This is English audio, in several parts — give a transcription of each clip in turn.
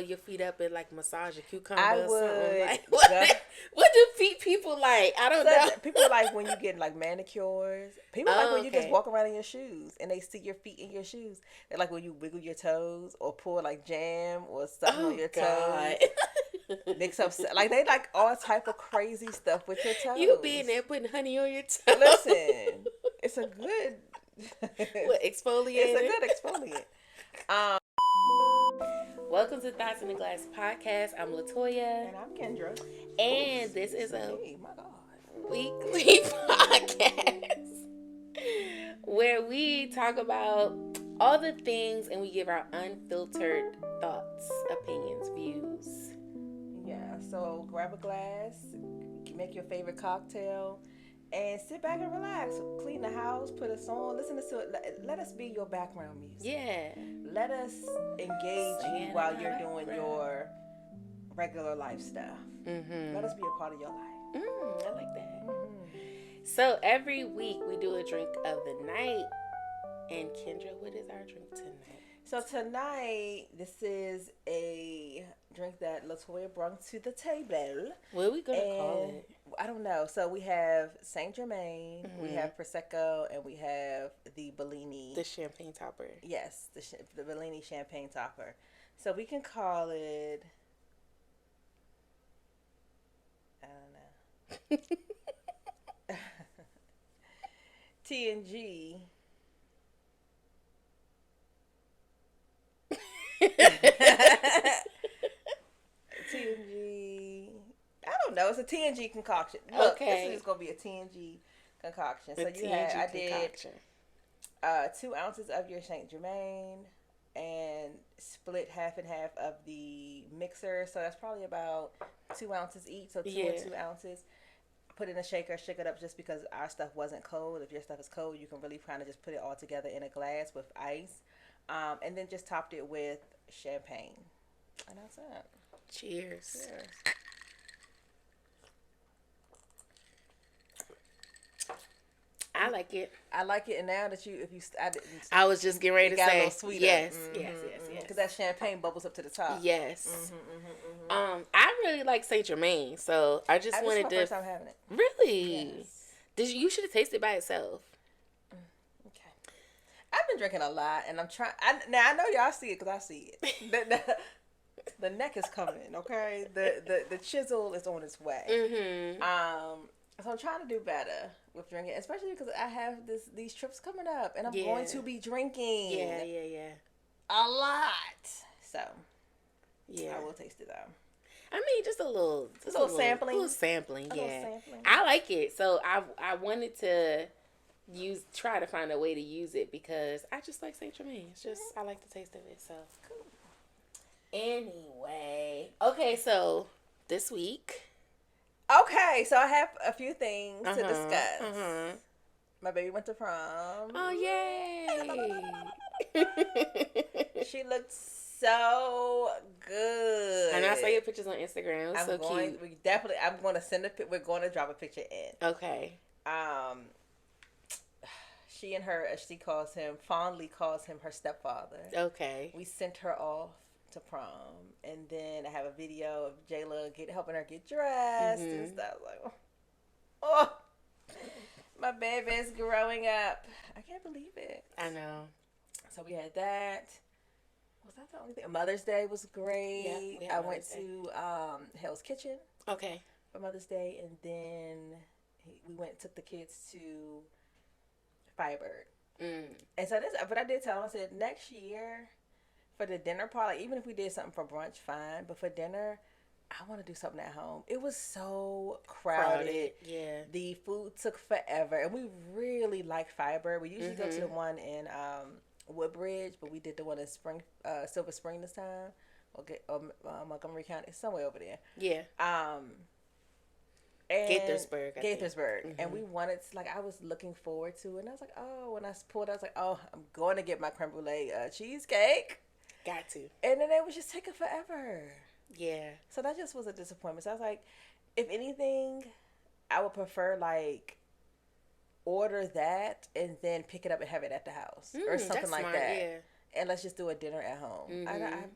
your feet up and like massage a cucumber I or would. something. Like, what do feet people like? I don't know. People like when you get like manicures. People like when you just okay. walk around in your shoes and they see your feet in your shoes. They like when you wiggle your toes or pour like jam or something on your God. toes. Mix up like they like all type of crazy stuff with your toes. You be in there putting honey on your toes. Listen, it's a good what, exfoliator? It's a good exfoliant. Welcome to Thoughts in the Glass podcast. I'm LaToya. And I'm Kendra. And this is a my God. weekly podcast where we talk about all the things and we give our unfiltered thoughts, opinions, views. Yeah, so grab a glass, make your favorite cocktail, and sit back and relax. Clean the house, put us on, listen to it. Let us be your background music. Yeah. Let us engage you while you're doing your regular life stuff. Mm-hmm. Let us be a part of your life. I like that. Mm-hmm. So every week we do a drink of the night. And Kendra, what is our drink tonight? So tonight, this is a drink that LaToya brought to the table. What are we going to call it? I don't know. So we have Germain, we have Prosecco, and we have the Bellini. The champagne topper. Yes, the Bellini champagne topper. So we can call it, I don't know. T&G. T&G. I don't know. It's a T&G concoction. Look, okay. This is going to be a T&G concoction. So you had, I did 2 ounces of your Germain and split half and half of the mixer. So that's probably about 2 ounces each. So 2 and 2 ounces. Put it in a shaker, shake it up just because our stuff wasn't cold. If your stuff is cold, you can really kind of just put it all together in a glass with ice. And then just topped it with champagne. And that's it. Cheers. Cheers. I like it. I like it, and now that I was just getting ready to say, a little sweeter. Yes. Because that champagne bubbles up to the top. Yes. I really like Saint Germain, so I just wanted to. This is my first time having it. Really? Yes. You should have tasted it by itself. Okay. I've been drinking a lot, and I'm trying. Now I know y'all see it because I see it. The neck is coming. Okay. The chisel is on its way. Mm-hmm. So I'm trying to do better with drinking, especially because I have these trips coming up, and I'm going to be drinking. Yeah. A lot. So, yeah, I will taste it though. I mean, just a little sampling. A little sampling. Little sampling. I like it. So I wanted to try to find a way to use it because I just like Saint Germain. It's just I like the taste of it. So cool. Anyway, okay. So this week. Okay, so I have a few things to discuss. My baby went to prom. Oh, yay! She looked so good. And I saw your pictures on Instagram. It was so cute. I'm going to send a pic. We're going to drop a picture in. Okay. She fondly calls him her stepfather. Okay. We sent her off to prom, and then I have a video of Jayla helping her get dressed and stuff. Like, oh, my baby's growing up. I can't believe it. I know. So we had that. Was that the only thing? Mother's Day was great. Yeah, I went to Hell's Kitchen. Okay. For Mother's Day, and then we took the kids to Firebird. And so but I did tell them, I said next year. For the dinner part, like even if we did something for brunch, fine. But for dinner, I want to do something at home. It was so crowded. Yeah. The food took forever. And we really like Firebird. We usually go to the one in Woodbridge, but we did the one in Silver Spring this time. Or Montgomery County. Somewhere over there. Yeah. And Gaithersburg. And we wanted I was looking forward to it. And I was like, oh, when I pulled out, I was like, oh, I'm going to get my creme brulee cheesecake. Got to. And then it was just taking forever. Yeah. So that just was a disappointment. So I was like, if anything, I would prefer order that and then pick it up and have it at the house or something like smart, that. Yeah. and let's just do a dinner at home.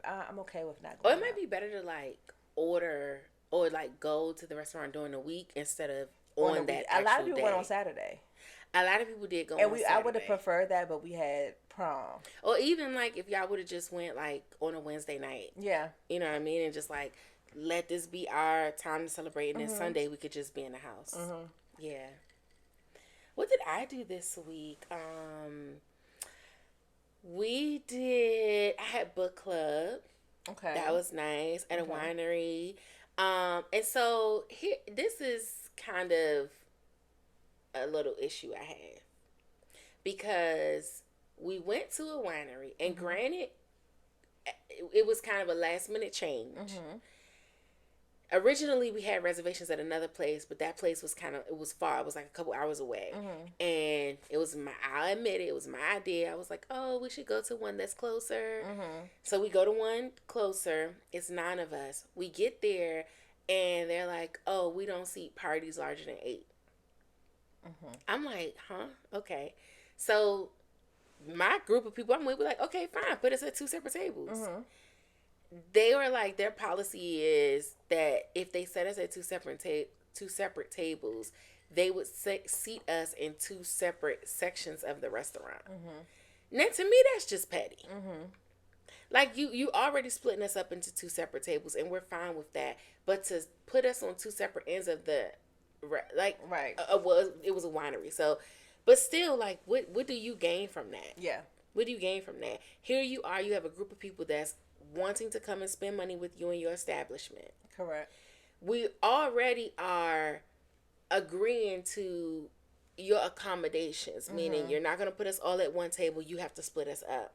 I'm okay with not going. Or it might be better to like order or like go to the restaurant during the week instead of on that. A lot of people went on Saturday. A lot of people did go on Saturday. I would have preferred that, but we had prom. Or even like if y'all would have just went like on a Wednesday night. Yeah. You know what I mean? And just like let this be our time to celebrate, and then Sunday we could just be in the house. Yeah. What did I do this week? I had book club. Okay. That was nice at a winery. And so here, this is kind of a little issue I have, because we went to a winery, and granted, it was kind of a last minute change. Originally, we had reservations at another place, but that place was it was far. It was like a couple hours away. And it was I'll admit it was my idea. I was like, oh, we should go to one that's closer. So we go to one closer. It's 9 of us. We get there, and they're like, oh, we don't seat parties larger than 8. I'm like, huh? Okay. So my group of people I'm with were like, okay, fine, put us at 2 separate tables. They were like, their policy is that if they set us at 2 separate tables, they would seat us in 2 separate sections of the restaurant. Now, to me, that's just petty. Like, you already splitting us up into 2 separate tables, and we're fine with that. But to put us on 2 separate ends of the right. It was a winery, so, but still, like, what do you gain from that? Yeah. What do you gain from that? Here you are, you have a group of people that's wanting to come and spend money with you and your establishment. Correct. We already are agreeing to your accommodations, meaning you're not going to put us all at one table, you have to split us up.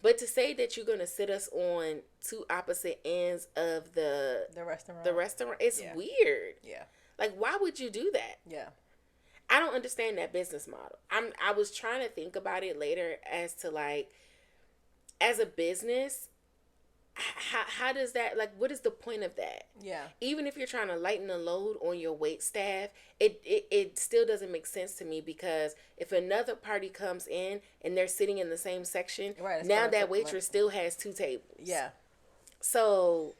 But to say that you're going to sit us on 2 opposite ends of the restaurant, it's weird. Yeah. Like, why would you do that? Yeah. I don't understand that business model. I was trying to think about it later as to, like, as a business, how does that, like, what is the point of that? Yeah. Even if you're trying to lighten the load on your wait staff, it still doesn't make sense to me, because if another party comes in and they're sitting in the same section, now that waitress still has 2 tables. Yeah. So,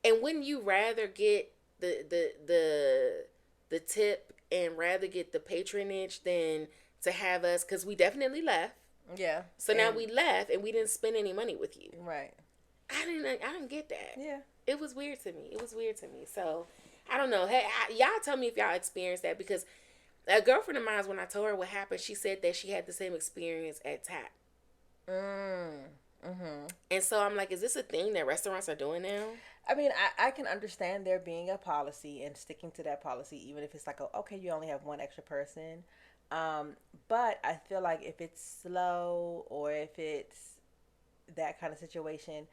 and wouldn't you rather get the tip and rather get the patronage than to have us, because we definitely left. Yeah. So now we left and we didn't spend any money with you. Right. I didn't get that. Yeah. It was weird to me. So, I don't know. Hey, y'all tell me if y'all experienced that, because a girlfriend of mine, when I told her what happened, she said that she had the same experience at TAP. And so I'm like, is this a thing that restaurants are doing now? I mean, I can understand there being a policy and sticking to that policy, even if it's like, okay, you only have 1 extra person. But I feel like if it's slow or if it's that kind of situation,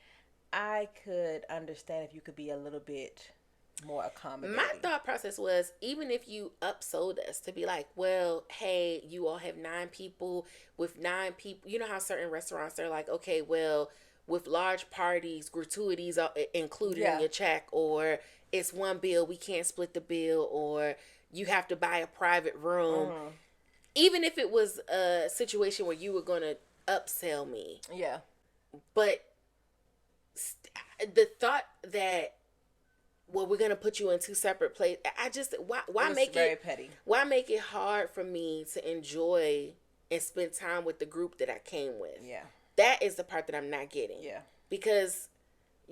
I could understand if you could be a little bit more accommodating. My thought process was, even if you upsold us to be like, well, hey, you all have 9 people. With 9 people, you know how certain restaurants are like, okay, well, with large parties, gratuities are included in your check, or it's one bill, we can't split the bill, or you have to buy a private room. Even if it was a situation where you were going to upsell me. Yeah. But the thought that, well, we're going to put you in 2 separate places, why make very petty. Why make it hard for me to enjoy and spend time with the group that I came with? Yeah. That is the part that I'm not getting. Yeah. Because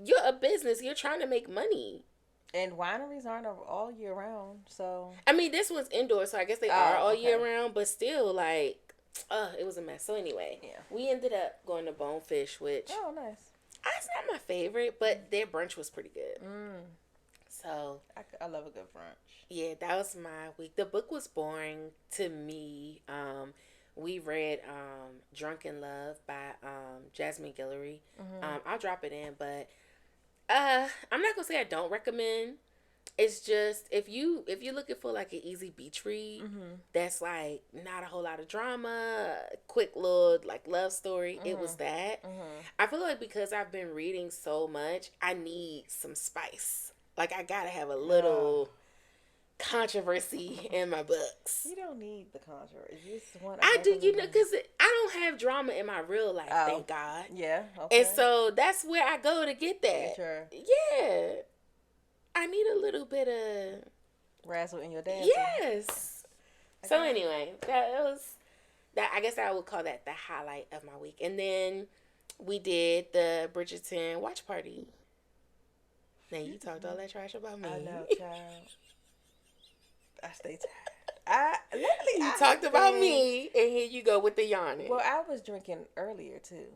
you're a business. You're trying to make money. And wineries aren't all year round, so. I mean, this one's indoor, so I guess they are all year round. But still, like, it was a mess. So anyway, we ended up going to Bonefish, which. Oh, nice. It's not my favorite, but their brunch was pretty good. So. I love a good brunch. Yeah, that was my week. The book was boring to me. We read Drunken Love by Jasmine Guillory. I'll drop it in, but I'm not gonna say I don't recommend. It's just if you're looking for like an easy beach read, that's like not a whole lot of drama, quick little like love story. It was that. I feel like because I've been reading so much, I need some spice. Like I gotta have a little controversy in my books. You don't need the controversy. You just want. I do, because I don't have drama in my real life. Thank God. Yeah. Okay. And so that's where I go to get that. Sure. Yeah. I need a little bit of razzle in your dance. Yes. Okay. So anyway, that was that. I guess I would call that the highlight of my week. And then we did the Bridgerton watch party. Now you talked all that trash about me. I know, child. I stay tired. You talked about me, and here you go with the yawning. Well, I was drinking earlier too.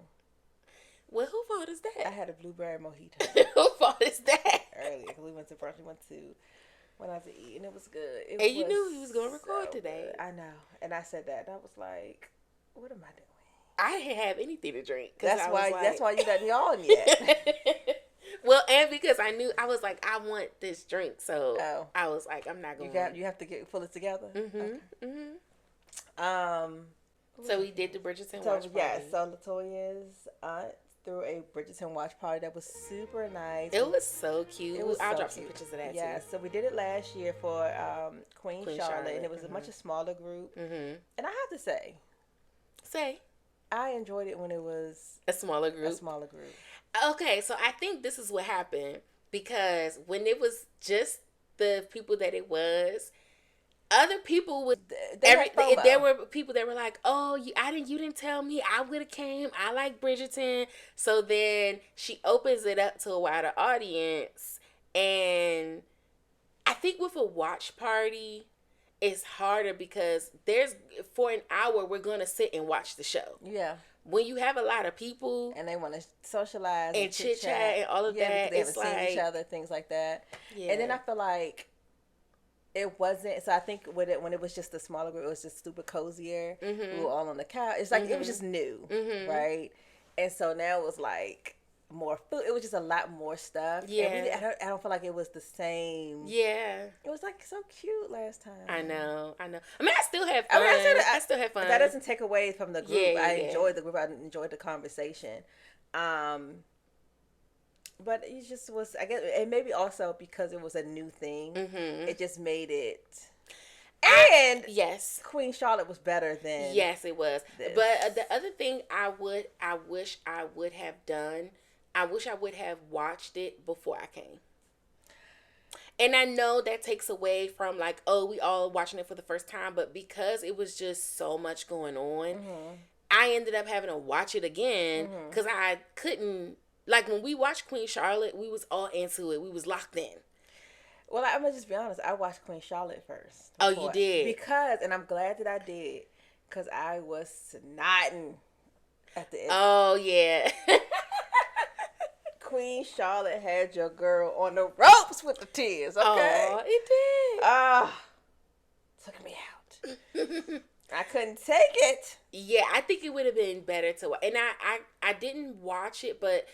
Well, who fault is that? I had a blueberry mojito. Who fault is that? Earlier, because we went to brunch. We went out to eat, and it was good. And you knew he was going to record today. Good. I know, and I said that, and I was like, "What am I doing?" I didn't have anything to drink. That's why you got yawn yet. Well, and because I knew, I was like, I want this drink, so I was like, I'm not going. You have to pull it together. Mm-hmm. Okay. Mm-hmm. So we did the Bridgerton watch party. Yeah, so LaToya's aunt threw a Bridgerton watch party that was super nice. It was so cute. I'll drop some pictures of that too. Yeah, so we did it last year for Queen Charlotte, and it was a much smaller group. Mm-hmm. And I have to say, I enjoyed it when it was a smaller group. Okay, so I think this is what happened, because when it was just the people that it was, other people would. There were people that were like, "Oh, you didn't tell me. I would have came. I like Bridgerton." So then she opens it up to a wider audience, and I think with a watch party, it's harder because for an hour we're gonna sit and watch the show. Yeah. When you have a lot of people and they want to socialize and chit chat and all of that, they haven't seen each other, things like that. Yeah. And then I feel like it wasn't. So I think when it was just a smaller group, it was just super cozier. Mm-hmm. We were all on the couch. It's like it was just new, right? And so now it was like more food. It was just a lot more stuff. Yeah. And really, I don't feel like it was the same. Yeah. It was like so cute last time. I know. I mean, I still have fun. I still have fun. That doesn't take away from the group. Yeah, I enjoyed the group. I enjoyed the conversation. But it just was, I guess, and maybe also because it was a new thing, it just made it. And yes, Queen Charlotte was better than. Yes, it was. This. But the other thing I wish I would have done. I wish I would have watched it before I came. And I know that takes away from like, oh, we all watching it for the first time. But because it was just so much going on, I ended up having to watch it again because I couldn't. Like when we watched Queen Charlotte, we was all into it. We was locked in. Well, I'm going to just be honest. I watched Queen Charlotte first. Oh, you did? Because, and I'm glad that I did, because I was snotting at the end. Oh, yeah. Queen Charlotte had your girl on the ropes with the tears, okay? Oh, it did. Took me out. I couldn't take it. Yeah, I think it would have been better to watch. And I didn't watch it, but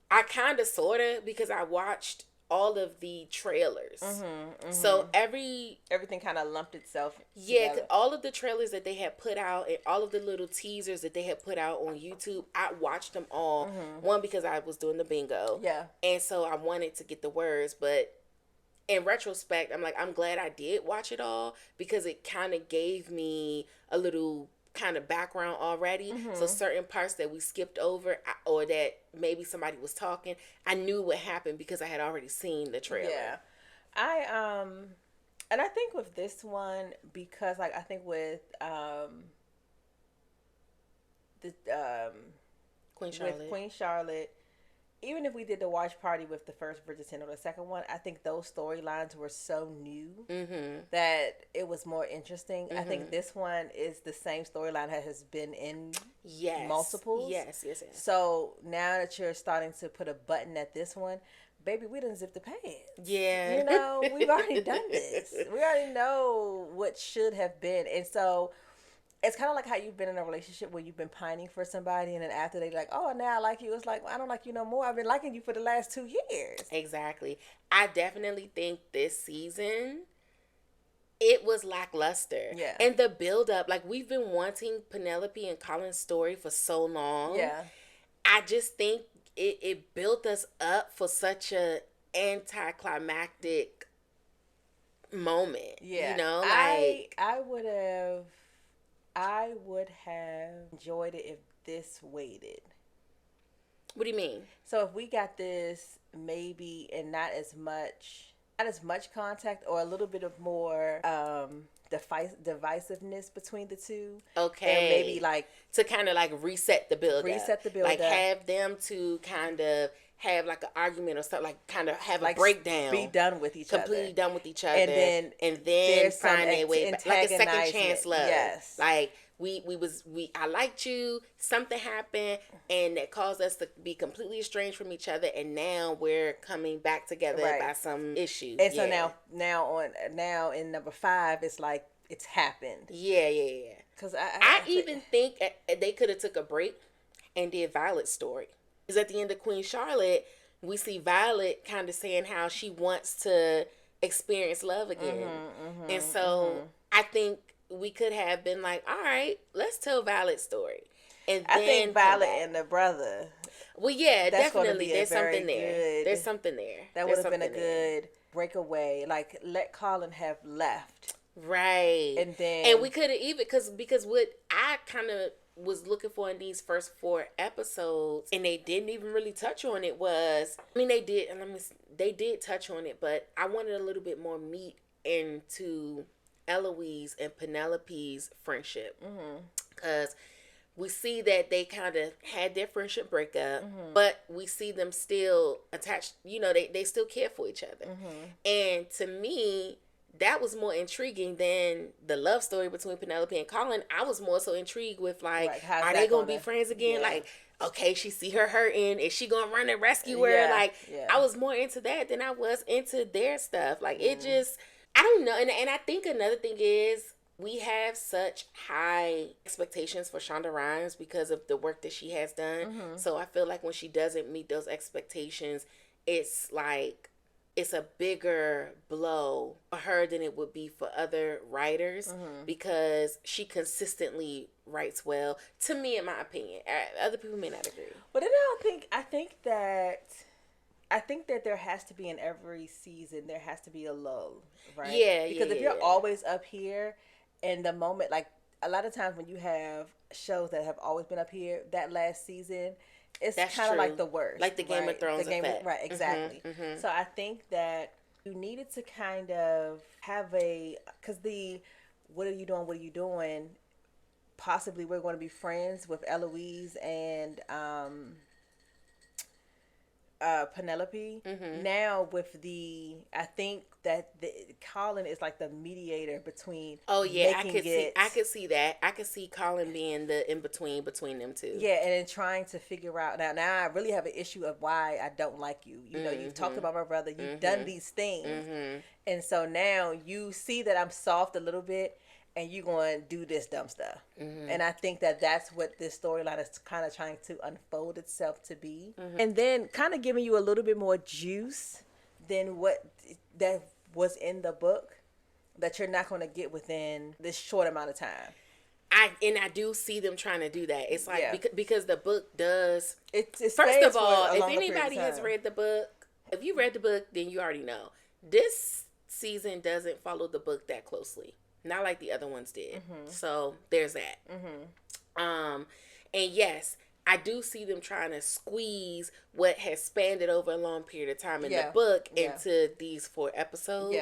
I kind of, sort of, because I watched all of the trailers. So everything kind of lumped itself together. All of the trailers that they had put out and all of the little teasers that they had put out on YouTube, I watched them all. One, because I was doing the bingo. Yeah. And so I wanted to get the words, but in retrospect, I'm like, I'm glad I did watch it all because it kind of gave me a little kind of background already. So certain parts that we skipped over or that maybe somebody was talking, I knew what happened because I had already seen the trailer. Yeah. And I think with this one, because like I think with Queen Charlotte, even if we did the watch party with the first Bridgerton or the second one, I think those storylines were so new that it was more interesting. I think this one is the same storyline that has been in multiples. Yes. So now that you're starting to put a button at this one, baby, we done zipped the pants. Yeah. You know, we've already done this. We already know what should have been. And so it's kind of like how you've been in a relationship where you've been pining for somebody, and then after they're like, oh, now I like you. It's like, well, I don't like you no more. I've been liking you for the last 2 years. Exactly. I definitely think this season, it was lackluster. Yeah. And the build-up, like, we've been wanting Penelope and Colin's story for so long. Yeah. I just think it built us up for such a anticlimactic moment. Yeah. You know, like I would have enjoyed it if this waited. What do you mean? So if we got this maybe and not as much contact, or a little bit of more divisiveness between the two. Okay. And maybe like to kind of like reset the build like up. Have them to kind of have like an argument or something, like kind of have like a breakdown, be done with each completely done with each other, and then find their way back, like a second chance love. Yes, like I liked you, something happened and that caused us to be completely estranged from each other, and now we're coming back together by some issue. And so now in number 5 it's like it's happened. Yeah. Because I even think they could have took a break and did Violet's story. Because at the end of Queen Charlotte, we see Violet kind of saying how she wants to experience love again. And so I think we could have been like, all right, let's tell Violet's story. And then I think Violet and the brother. Well, yeah, definitely. There's something there. There's something there. That would have been a good breakaway. Like, let Colin have left. Right. And we could have even, because what I kind of was looking for in these first 4 episodes, and they didn't even really touch on it, was, I mean, they did touch on it, but I wanted a little bit more meat into Eloise and Penelope's friendship. Because we see that they kind of had their friendship breakup, but we see them still attached. You know, they still care for each other. And to me, that was more intriguing than the love story between Penelope and Colin. I was more so intrigued with, like are they going to be friends again? Yeah. Like, okay, she see her hurting. Is she going to run and rescue her? Yeah. I was more into that than I was into their stuff. Like, it just, I don't know. And I think another thing is, we have such high expectations for Shonda Rhimes because of the work that she has done. So I feel like when she doesn't meet those expectations, it's like, it's a bigger blow for her than it would be for other writers, because she consistently writes well, to me, in my opinion. Other people may not agree. But I think that there has to be, in every season, there has to be a lull, right? Yeah, because if you're always up here, and the moment, like, a lot of times when you have shows that have always been up here, that last season, it's kind of like the worst. Like the Game of Thrones effect. Right, exactly. So I think that you needed to kind of have because what are you doing? Possibly we're going to be friends with Eloise and Penelope. Now with I think that Colin is like the mediator between. Oh yeah, I could see that. I could see Colin being the in between them two. Yeah, and then trying to figure out now I really have an issue of why I don't like you. You know, you've talked about my brother, you've done these things, and so now you see that I'm soft a little bit, and you're going to do this dumb stuff. And I think that that's what this storyline is kind of trying to unfold itself to be. And then kind of giving you a little bit more juice than what that was in the book, that you're not going to get within this short amount of time. I do see them trying to do that. It's like, because the book does. First of all, if anybody has read the book, if you read the book, then you already know. This season doesn't follow the book that closely. Not like the other ones did. So there's that. And yes, I do see them trying to squeeze what has spanned it over a long period of time in the book into these 4 episodes.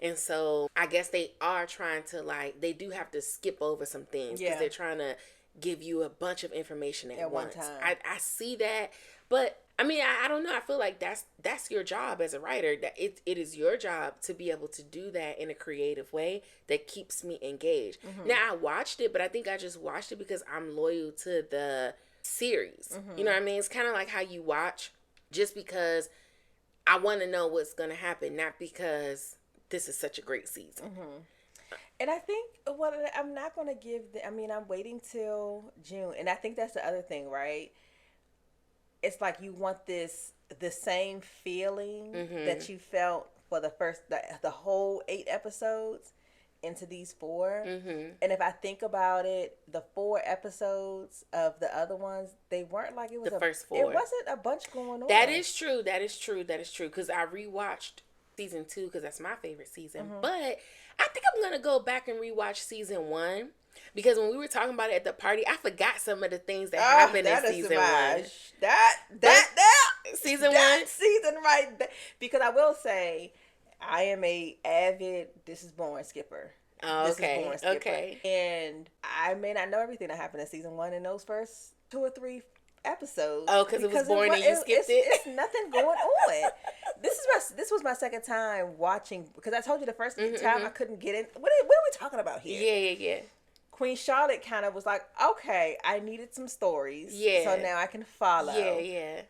And so I guess they are trying to, like, they do have to skip over some things because they're trying to give you a bunch of information at once. One time. I see that, but I mean, I don't know. I feel like that's your job as a writer. That it is your job to be able to do that in a creative way that keeps me engaged. Now, I watched it, but I think I just watched it because I'm loyal to the series. You know what I mean? It's kind of like how you watch just because I want to know what's going to happen, not because this is such a great season. And I think I'm not going to give I'm waiting till June. And I think that's the other thing, right? It's like you want the same feeling that you felt for the whole 8 episodes into these 4. And if I think about it, the 4 episodes of the other ones, they weren't like it was the first 4. It wasn't a bunch going on. That is true. Because I rewatched season 2 because that's my favorite season. But I think I'm going to go back and rewatch season 1. Because when we were talking about it at the party, I forgot some of the things that happened in season 1. Season 1? Season right there. Because I will say, I am a avid This Is Boring skipper. Oh, okay. Okay. And I may not know everything that happened in season 1 in those first 2 or 3 episodes. Oh, because it was boring and you skipped it? It's nothing going on. This was my second time watching, because I told you the first time I couldn't get in. What are we talking about here? Yeah. Queen Charlotte kind of was like, okay, I needed some stories. Yeah. So now I can follow. Yeah.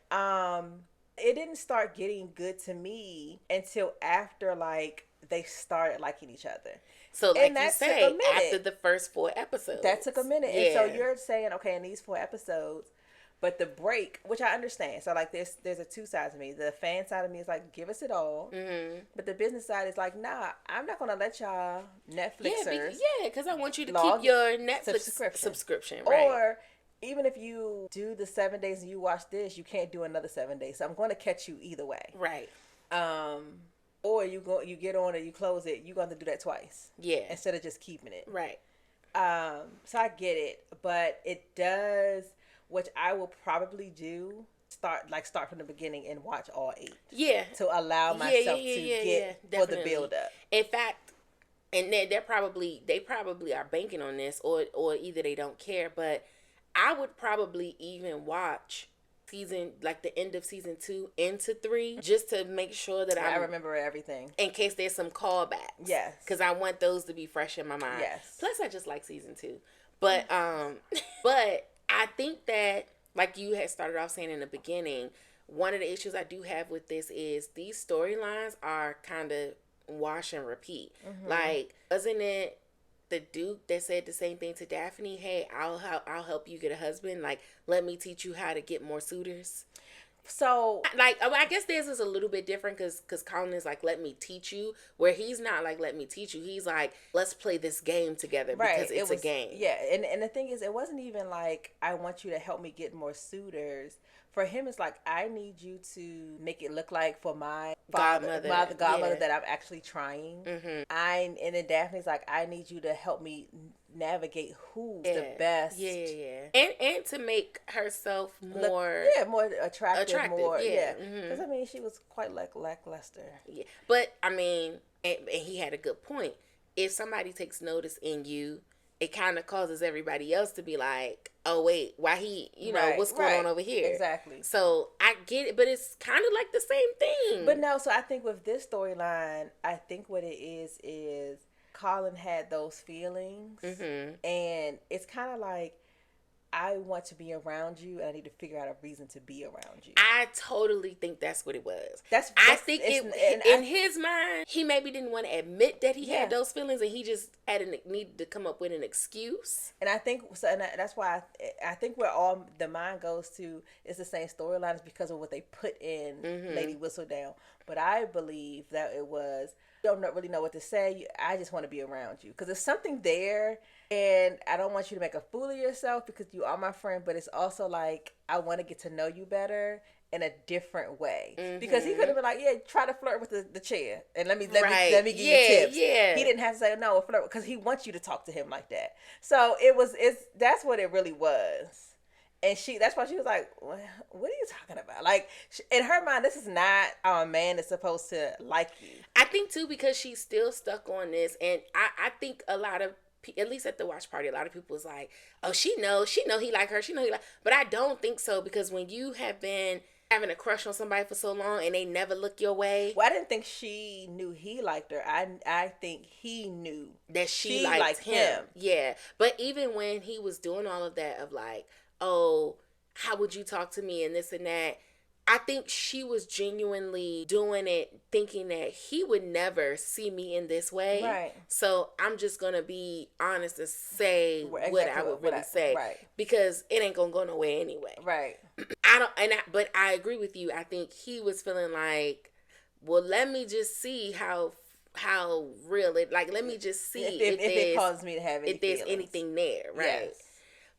It didn't start getting good to me until after, like, they started liking each other. So, like you say, after the first 4 episodes. That took a minute. Yeah. And so you're saying, okay, in these 4 episodes, but the break, which I understand. So, like, there's a 2 sides of me. The fan side of me is like, give us it all. Mm-hmm. But the business side is like, nah, I'm not going to let y'all Netflixers. Yeah, because I want you to keep your Netflix subscription. Right. Or even if you do the 7 days and you watch this, you can't do another 7 days. So I'm going to catch you either way. Right. Or you get on and you close it, you're going to do that twice. Yeah. Instead of just keeping it. Right. So I get it, but it does, which I will probably do, start from the beginning and watch all 8. Yeah. To allow myself to get for the build up. In fact, and they probably are banking on this, or either they don't care, but I would probably even watch the end of season 2 into 3, just to make sure that I remember everything in case there's some callbacks. Yes, because I want those to be fresh in my mind. Yes. Plus, I just like season 2, but but I think that, like you had started off saying in the beginning, one of the issues I do have with this is these storylines are kind of wash and repeat. Mm-hmm. Like, wasn't it the Duke that said the same thing to Daphne? Hey, I'll help you get a husband. Like, let me teach you how to get more suitors. So, like, I guess this is a little bit different because Colin is like, let me teach you, where he's not like, let me teach you. He's like, let's play this game together, because it's a game. Yeah, and the thing is, it wasn't even like, I want you to help me get more suitors. For him, it's like, I need you to make it look like for my godmother that I'm actually trying. Mm-hmm. And then Daphne's like, I need you to help me navigate who's the best. Yeah. And to make herself more more attractive. More, yeah. Because I mean, she was quite lackluster. Yeah, but I mean, and he had a good point. If somebody takes notice in you, it kind of causes everybody else to be like, oh, wait, why he, what's going on over here? Exactly. So I get it, but it's kind of like the same thing. But no, so I think with this storyline, I think what it is Colin had those feelings. Mm-hmm. And it's kind of like, I want to be around you, and I need to figure out a reason to be around you. I totally think that's what it was. I think in his mind, he maybe didn't want to admit that he had those feelings, and he just needed to come up with an excuse. And I think so, and that's why I think where all the mind goes to is the same storylines because of what they put in Lady Whistledown. But I believe that it was, don't really know what to say. I just want to be around you because there's something there, and I don't want you to make a fool of yourself because you are my friend. But it's also like, I want to get to know you better in a different way. Mm-hmm. Because he could have been like, yeah, try to flirt with the chair and let me give you tips. Yeah. He didn't have to say no, flirt, because he wants you to talk to him like that. So that's what it really was. And that's why she was like, what are you talking about? Like, in her mind, this is not how a man is supposed to like you. I think, too, because she's still stuck on this. And I think a lot of, at least at the watch party, a lot of people was like, oh, she know he like her. She know he like. But I don't think so, because when you have been having a crush on somebody for so long and they never look your way. Well, I didn't think she knew he liked her. I think he knew that she liked him. Yeah. But even when he was doing all of that of like, oh, how would you talk to me and this and that, I think she was genuinely doing it thinking that he would never see me in this way. Right. So I'm just going to be honest and say what I would really say. Right. Because it ain't going to go nowhere anyway. Right. But I agree with you. I think he was feeling like, well, let me just see how real it, like, let me just see if it causes me to have any there's anything there. Right. Yes.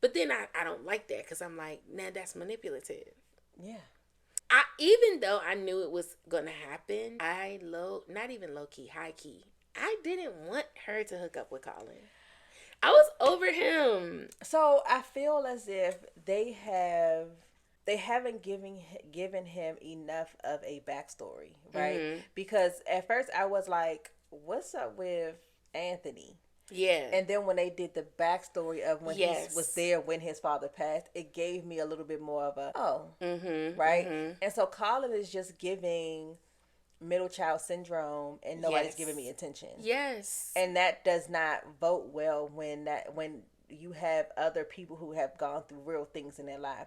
But then I don't like that because I'm like, nah, that's manipulative. Yeah. Even though I knew it was gonna happen, not even low key, high key, I didn't want her to hook up with Colin. I was over him. So I feel as if they haven't given him enough of a backstory, right? Mm-hmm. Because at first I was like, what's up with Anthony? Yeah. And then when they did the backstory of when he was there when his father passed, it gave me a little bit more of a, right? Mm-hmm. And so Colin is just giving middle child syndrome and nobody's giving me attention. Yes. And that does not vote well when you have other people who have gone through real things in their life.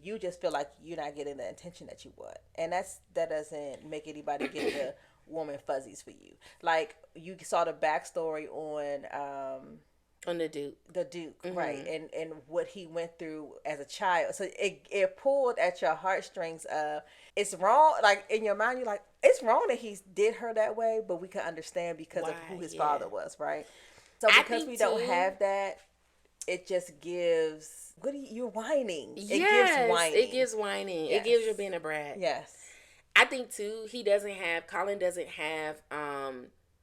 You just feel like you're not getting the attention that you want. And that doesn't make anybody get the warm and fuzzies for you. Like, you saw the backstory on the Duke. Mm-hmm. Right. And what he went through as a child. So it pulled at your heartstrings of, it's wrong. Like, in your mind, you're like, it's wrong that he did her that way, but we can understand because of who his father was, right? So because we don't have that, it just gives, you're whining. Yes, it gives whining. Yes. It gives you being a brat. Yes. I think too, Colin doesn't have,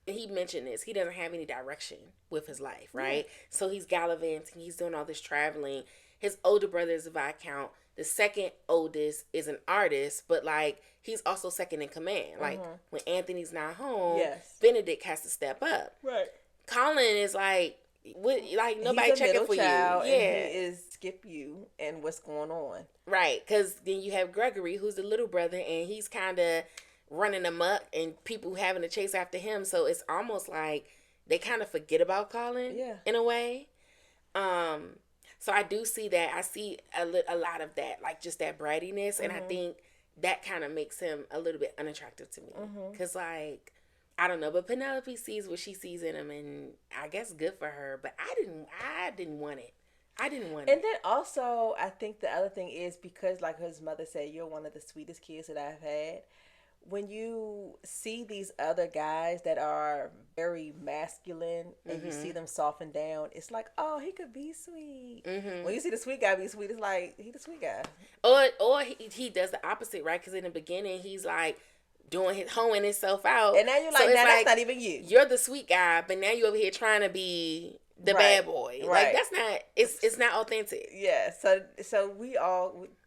he mentioned this, he doesn't have any direction with his life, right? Yeah. So he's gallivanting, he's doing all this traveling. His older brother is a Viscount. The second oldest is an artist, but like, he's also second in command. Like, when Anthony's not home, Benedict has to step up. Right. Colin is like, nobody checking for you. Yeah, and he is skip you and what's going on. Right, because then you have Gregory, who's the little brother, and he's kind of running amok, and people having to chase after him. So it's almost like they kind of forget about Colin, in a way. So I do see that. I see a lot of that, like just that brattiness, and I think that kind of makes him a little bit unattractive to me, because like, I don't know, but Penelope sees what she sees in him, and I guess good for her. But I didn't want it. And then also, I think the other thing is because, like his mother said, you're one of the sweetest kids that I've had. When you see these other guys that are very masculine and you see them soften down, it's like, oh, he could be sweet. When you see the sweet guy be sweet, it's like, he the sweet guy. Or he does the opposite, right? Because in the beginning, he's like, hoeing himself out. And now you're like, that's not even you. You're the sweet guy, but now you're over here trying to be the bad boy. Right. Like, that's not, it's not authentic. Yeah. So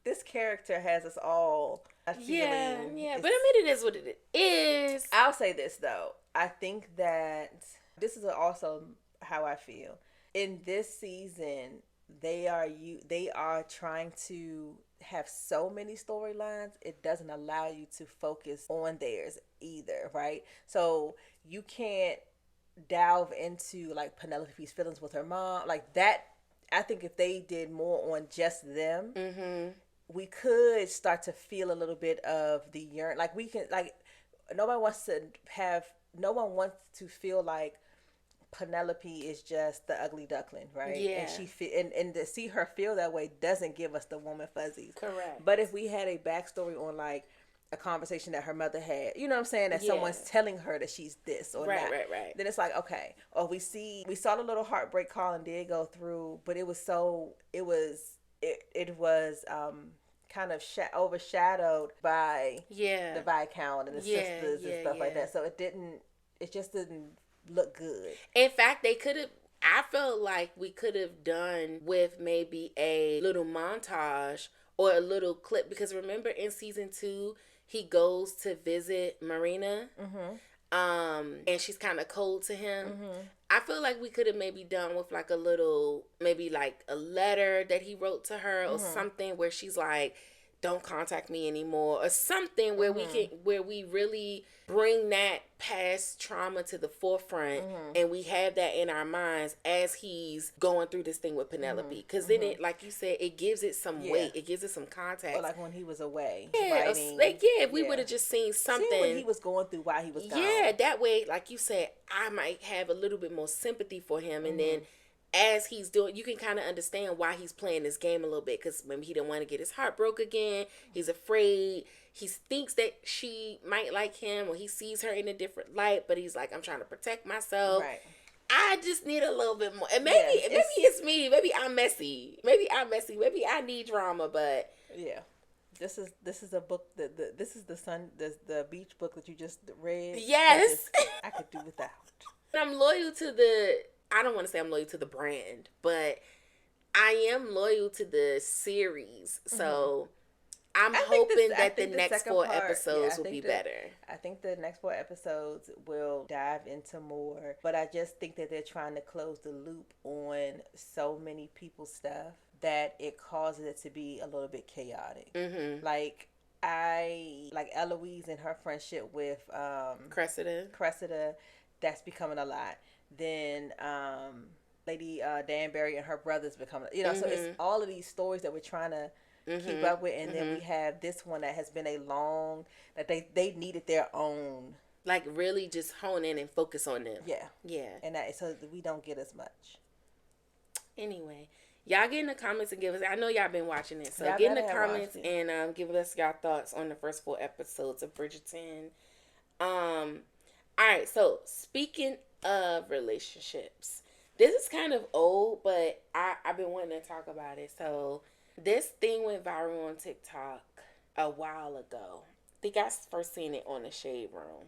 this character has us all a feeling. Yeah. But I mean, it is what it is. I'll say this though. I think that this is also how I feel. In this season, they are trying to have so many storylines, it doesn't allow you to focus on theirs either, right? So you can't delve into like Penelope's feelings with her mom, like that. I think if they did more on just them, we could start to feel a little bit of the yearn. Like, we can, like, no one wants to feel like Penelope is just the ugly duckling, right? Yeah. And to see her feel that way doesn't give us the woman fuzzies. Correct. But if we had a backstory on like a conversation that her mother had, you know what I'm saying, that someone's telling her that she's this or not, right. Then it's like, okay. Or we saw the little heartbreak Colin did go through, but it was kind of overshadowed by the Viscount and the sisters and stuff like that. So it just didn't look good. In fact, I felt like we could have done with maybe a little montage or a little clip, because remember in season 2 he goes to visit Marina, and she's kind of cold to him. I feel like we could have maybe done with like a little, maybe like a letter that he wrote to her or something where she's like, don't contact me anymore, or something where we really bring that past trauma to the forefront, and we have that in our minds as he's going through this thing with Penelope, because then it, like you said, it gives it some weight, it gives it some context. Or like when he was away, if we would have just seen something, what he was going through while he was gone. That way, like you said, I might have a little bit more sympathy for him, and then as he's doing, you can kind of understand why he's playing this game a little bit, because maybe he didn't want to get his heart broke again. He's afraid. He thinks that she might like him, or he sees her in a different light, but he's like, I'm trying to protect myself. Right. I just need a little bit more. And maybe it's me. Maybe I'm messy. Maybe I need drama, but This is a book this is the beach book that you just read. Yes, I could do without. I'm loyal to the. I don't want to say I'm loyal to the brand, but I am loyal to the series. So I'm hoping that the next 4 episodes will be better. I think the next 4 episodes will dive into more, but I just think that they're trying to close the loop on so many people's stuff that it causes it to be a little bit chaotic. Like Eloise and her friendship with Cressida, that's becoming a lot. Then Lady Danbury and her brothers becoming, so it's all of these stories that we're trying to keep up with, and then we have this one that has been a long, that they needed their own, like really just hone in and focus on them. Yeah, and that so that we don't get as much. Anyway, y'all get in the comments and give us. I know y'all been watching it, so get in the comments and give us y'all thoughts on the first 4 episodes of Bridgerton. All right, so speaking of relationships, this is kind of old, but I've been wanting to talk about it. So this thing went viral on TikTok a while ago. I think I first seen it on the Shade Room.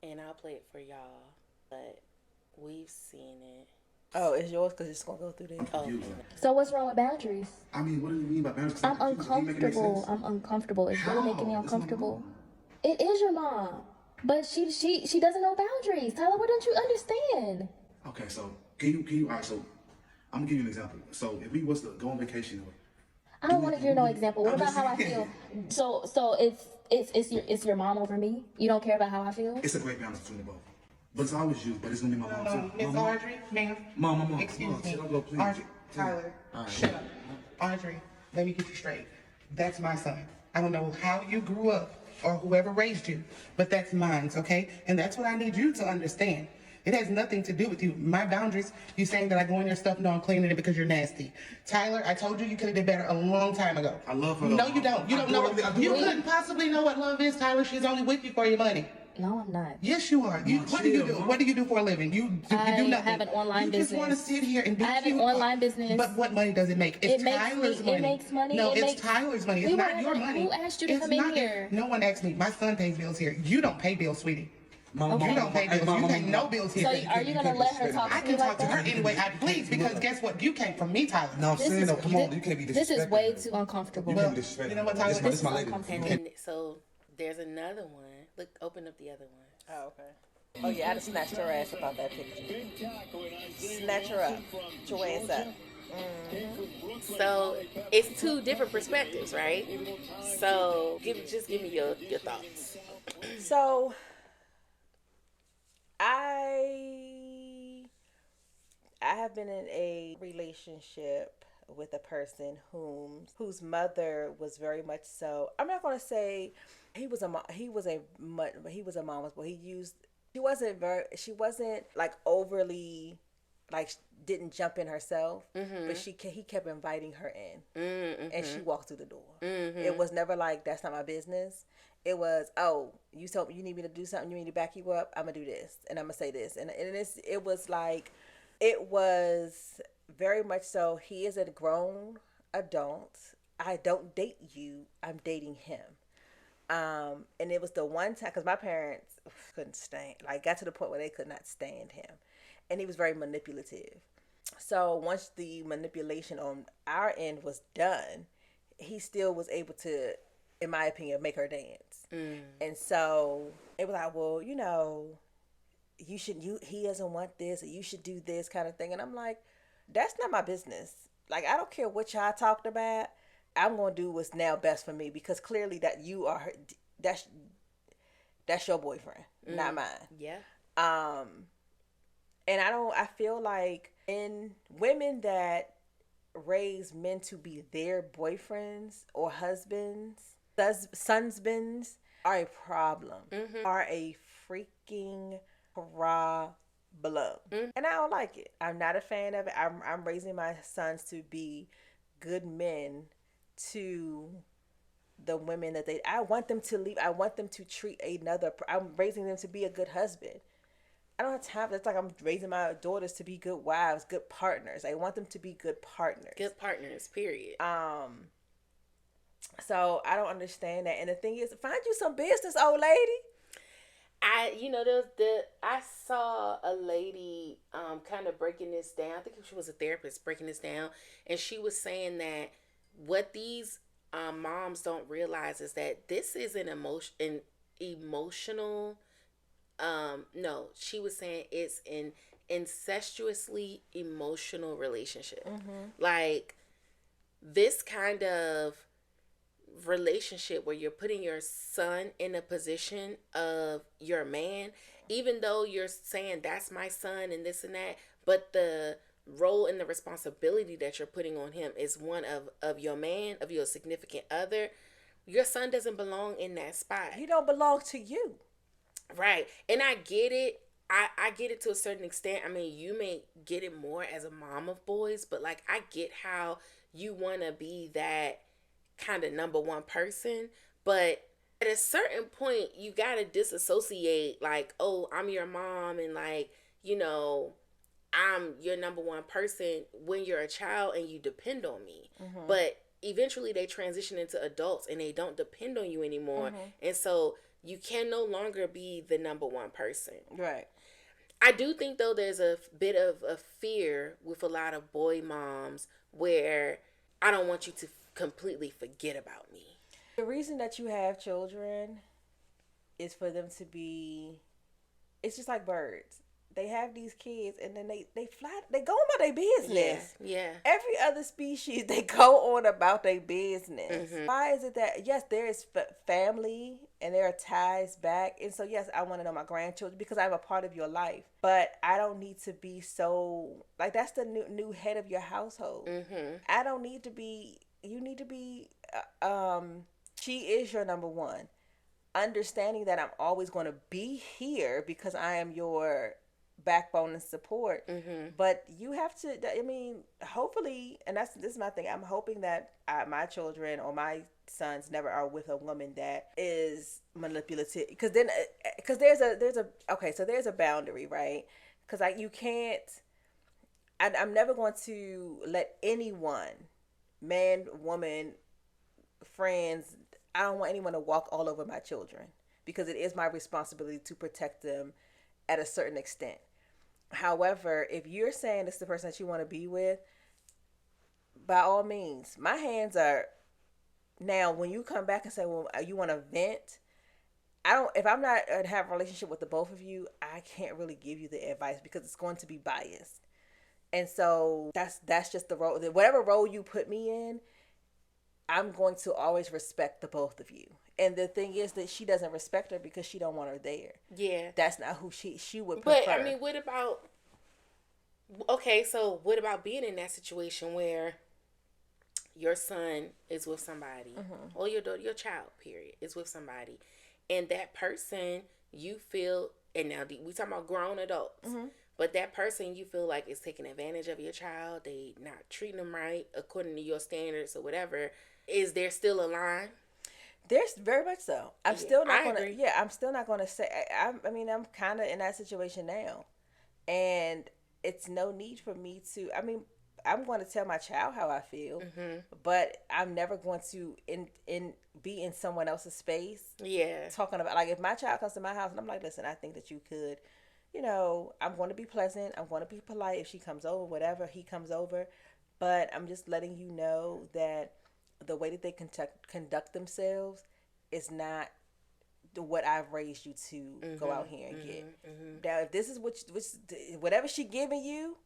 And I'll play it for y'all, but we've seen it. Oh, it's yours because it's going to go through there. Oh. So what's wrong with boundaries? I mean, what do you mean by boundaries? I'm uncomfortable. I'm uncomfortable. It's really making me uncomfortable. It is your mom. But she doesn't know boundaries. Tyler, why don't you understand? Okay, so can you, all right, so I'm gonna give you an example. So if we was to go on vacation, I don't want to hear no example. What about how I feel? So it's your mom over me? You don't care about how I feel? It's a great balance between the both. But it's always you, but it's gonna be my mom too. Miss Audrey, ma'am. Mom. Excuse me. Go, please. Audrey, Tyler, shut up. Audrey, let me get you straight. That's my son. I don't know how you grew up or whoever raised you, but that's mine, okay? And that's what I need you to understand. It has nothing to do with you. My boundaries, you saying that I go in your stuff, no, I'm cleaning it because you're nasty. Tyler, I told you could have did better a long time ago. I love her. No, you don't. You don't know what, you couldn't possibly know what love is, Tyler. She's only with you for your money. No, I'm not. Yes, you are. What do you do? What do you do for a living? You do nothing. I have an online business. You just want to sit here and be I have cute. an online business. But what money does it make? It's Tyler's money. It makes money. No, it's Tyler's money. It's not your money. Who asked you to come in here? No one asked me. My son pays bills here. You don't pay bills, sweetie. Mom, you don't pay bills. You pay no bills here. So are you going to let her talk to me? I can talk to her anyway, please, because guess what? You came from me, Tyler. No, I'm saying, no, come on. You can't be disrespectful. This is way too uncomfortable. You can't be disrespectful. You know what, Tyler? This is my lady. And then, so there's another one. Look, open up the other one. Oh, okay. Oh, yeah, I'd have snatched her ass about that picture. Snatch her up. Put your ass up. So it's 2 different perspectives, right? So just give me your thoughts. So I have been in a relationship with a person whose mother was very much so. I'm not going to say he was a mama's boy. She wasn't like overly, like, didn't jump in herself, but he kept inviting her in, and she walked through the door. It was never like, that's not my business. It was, oh, you told me you need me to do something, you need me to back you up, I'm gonna do this, and I'm gonna say this, and it was like, it was very much so. He is a grown adult. I don't date you. I'm dating him. And it was the one time, because my parents couldn't stand, like, got to the point where they could not stand him. And he was very manipulative. So once the manipulation on our end was done, he still was able to, in my opinion, make her dance. And so it was like, well, he doesn't want this, or you should do this kind of thing. And I'm like, that's not my business. Like, I don't care what y'all talked about. I'm going to do what's now best for me, because clearly that you are that's your boyfriend, not mine. Yeah. And I feel like in women that raise men to be their boyfriends or husbands, sonsbins, are a problem, are a freaking problem. And I don't like it. I'm not a fan of it. I'm raising my sons to be good men to the women that I want them to leave. I want them to treat I'm raising them to be a good husband. I don't have time. It's like I'm raising my daughters to be good wives, good partners. I want them to be good partners. Good partners, period. So I don't understand that. And the thing is, find you some business, old lady. I saw a lady kind of breaking this down. I think she was a therapist breaking this down, and she was saying that what these moms don't realize is that this is an emotional. No, she was saying it's an incestuously emotional relationship. Like this kind of relationship where you're putting your son in a position of your man, even though you're saying that's my son and this and that, but the role and the responsibility that you're putting on him is one of your man, of your significant other. Your son doesn't belong in that spot. He don't belong to you. Right. And I get it. I get it to a certain extent. I mean, you may get it more as a mom of boys, but like I get how you want to be that kind of number one person, but at a certain point you got to disassociate, like, oh, I'm your mom and like, I'm your number one person when you're a child and you depend on me. But eventually they transition into adults and they don't depend on you anymore. And so you can no longer be the number one person. Right. I do think though there's a bit of a fear with a lot of boy moms where I don't want you to completely forget about me. The reason that you have children is for them to be, it's just like birds. They have these kids and then they fly, they go about their business. Yeah. Every other species, they go on about their business. Why is it that, yes, there is family and there are ties back. And so, yes, I want to know my grandchildren because I'm a part of your life. But I don't need to be so, like, that's the new head of your household. I don't need to be, you need to be, she is your number one. Understanding that I'm always going to be here because I am your backbone and support. But you have to, I mean, hopefully, and this is my thing, I'm hoping that my children or my sons never are with a woman that is manipulative, because there's a boundary, right? Because you can't, I'm never going to let anyone, man, woman, friends, I don't want anyone to walk all over my children because it is my responsibility to protect them at a certain extent. However, if you're saying it's the person that you want to be with, by all means, my hands are, now when you come back and say, well, you want to vent, if I'm not have a relationship with the both of you, I can't really give you the advice because it's going to be biased. And so that's just the role, whatever role you put me in, I'm going to always respect the both of you. And the thing is that she doesn't respect her because she don't want her there. Yeah. That's not who she would prefer. But, I mean, what about being in that situation where your son is with somebody, or your daughter, your child, period, is with somebody, and that person you feel, and now we talking about grown adults, but that person you feel like is taking advantage of your child, they not treating them right according to your standards or whatever, is there still a line? There's very much so. I'm still not going to say, I mean, I'm kind of in that situation now. And it's no need for me to, I mean, I'm going to tell my child how I feel, but I'm never going to be in someone else's space. Yeah. Talking about, like, if my child comes to my house and I'm like, listen, I think that you could, I'm going to be pleasant. I'm going to be polite if she comes over, whatever, he comes over. But I'm just letting you know that the way that they conduct themselves is not what I've raised you to go out here and get. Now, if this is whatever she giving you,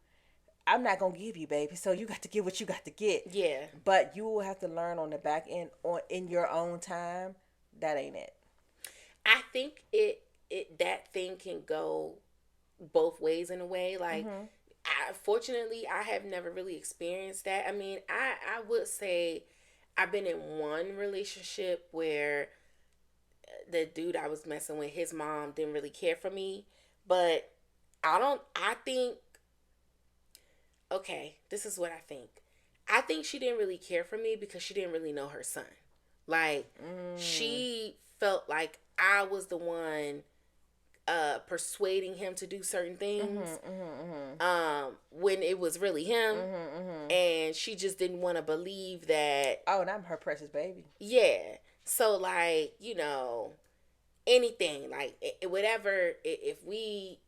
I'm not going to give you, baby. So you got to get what you got to get. Yeah. But you will have to learn on the back end, in your own time. That ain't it. I think that thing can go both ways in a way. Like, fortunately, I have never really experienced that. I mean, I would say I've been in one relationship where the dude I was messing with, his mom didn't really care for me. But this is what I think. I think she didn't really care for me because she didn't really know her son. Like, she felt like I was the one persuading him to do certain things, when it was really him, and she just didn't want to believe that. Oh, and I'm her precious baby. Yeah. So like, anything, like whatever, if we,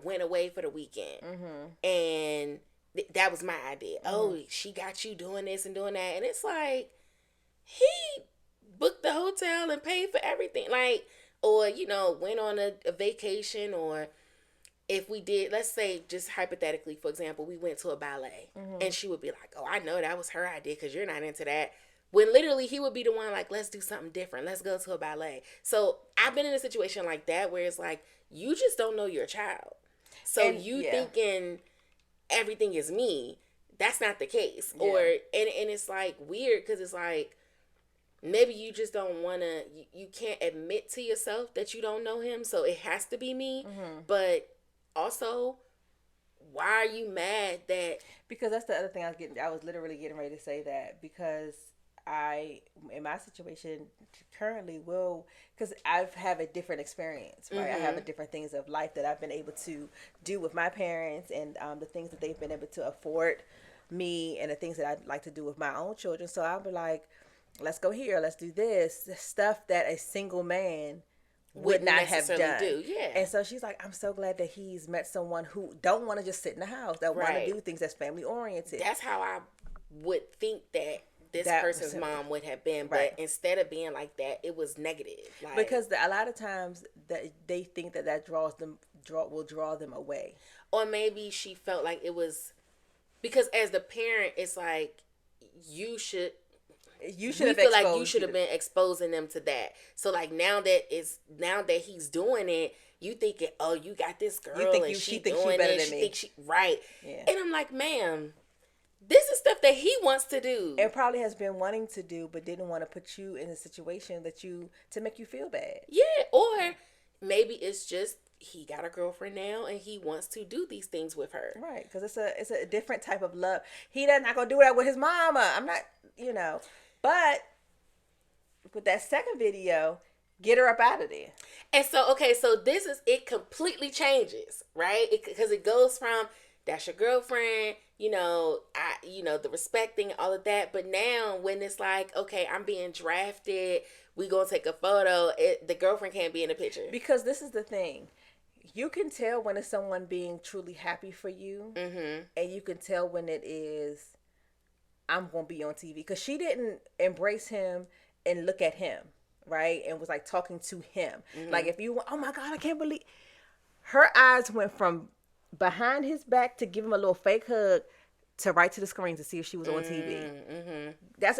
went away for the weekend, and that was my idea. Oh, she got you doing this and doing that, and it's like, he booked the hotel and paid for everything, like, or went on a vacation, or if we did, let's say, just hypothetically, for example, we went to a ballet, and she would be like, oh, I know that was her idea because you're not into that. When literally he would be the one like, let's do something different. Let's go to a ballet. So I've been in a situation like that where it's like, you just don't know your child. So thinking everything is me, that's not the case. Yeah. And it's like weird because it's like, maybe you just don't want to, you can't admit to yourself that you don't know him. So it has to be me. But also, why are you mad that? Because that's the other thing I was literally getting ready to say that, because in my situation currently because I have a different experience, right? I have a different things of life that I've been able to do with my parents, and the things that they've been able to afford me, and the things that I'd like to do with my own children. So I'll be like, let's go here, let's do this stuff that a single man would not have done. Yeah. And so she's like, I'm so glad that he's met someone who don't want to just sit in the house, that want to do things that's family oriented. That's how I would think that this person's mom would have been, but instead of being like that, it was negative. Like, because a lot of times that they think that will draw them away. Or maybe she felt like it was, because as the parent, it's like, you should have been exposing them to that. So like now that he's doing it, you thinking, oh, you got this girl, she thinks she better than me. Right. Yeah. And I'm like, ma'am, this is stuff that he wants to do. And probably has been wanting to do, but didn't want to put you in a situation to make you feel bad. Yeah, or maybe it's just he got a girlfriend now and he wants to do these things with her. Right, because it's a different type of love. He not gonna do that with his mama. I'm not, But with that second video, get her up out of there. And so, okay, so it completely changes, right? Because it goes from, that's your girlfriend, the respecting, all of that. But now when it's like, okay, I'm being drafted, we gonna take a photo, the girlfriend can't be in the picture. Because this is the thing. You can tell when it's someone being truly happy for you. And you can tell when it is, I'm going to be on TV. Because she didn't embrace him and look at him, right? And was like talking to him. Like if you, oh my God, I can't believe. Her eyes went from behind his back to give him a little fake hug to right to the screen to see if she was on TV.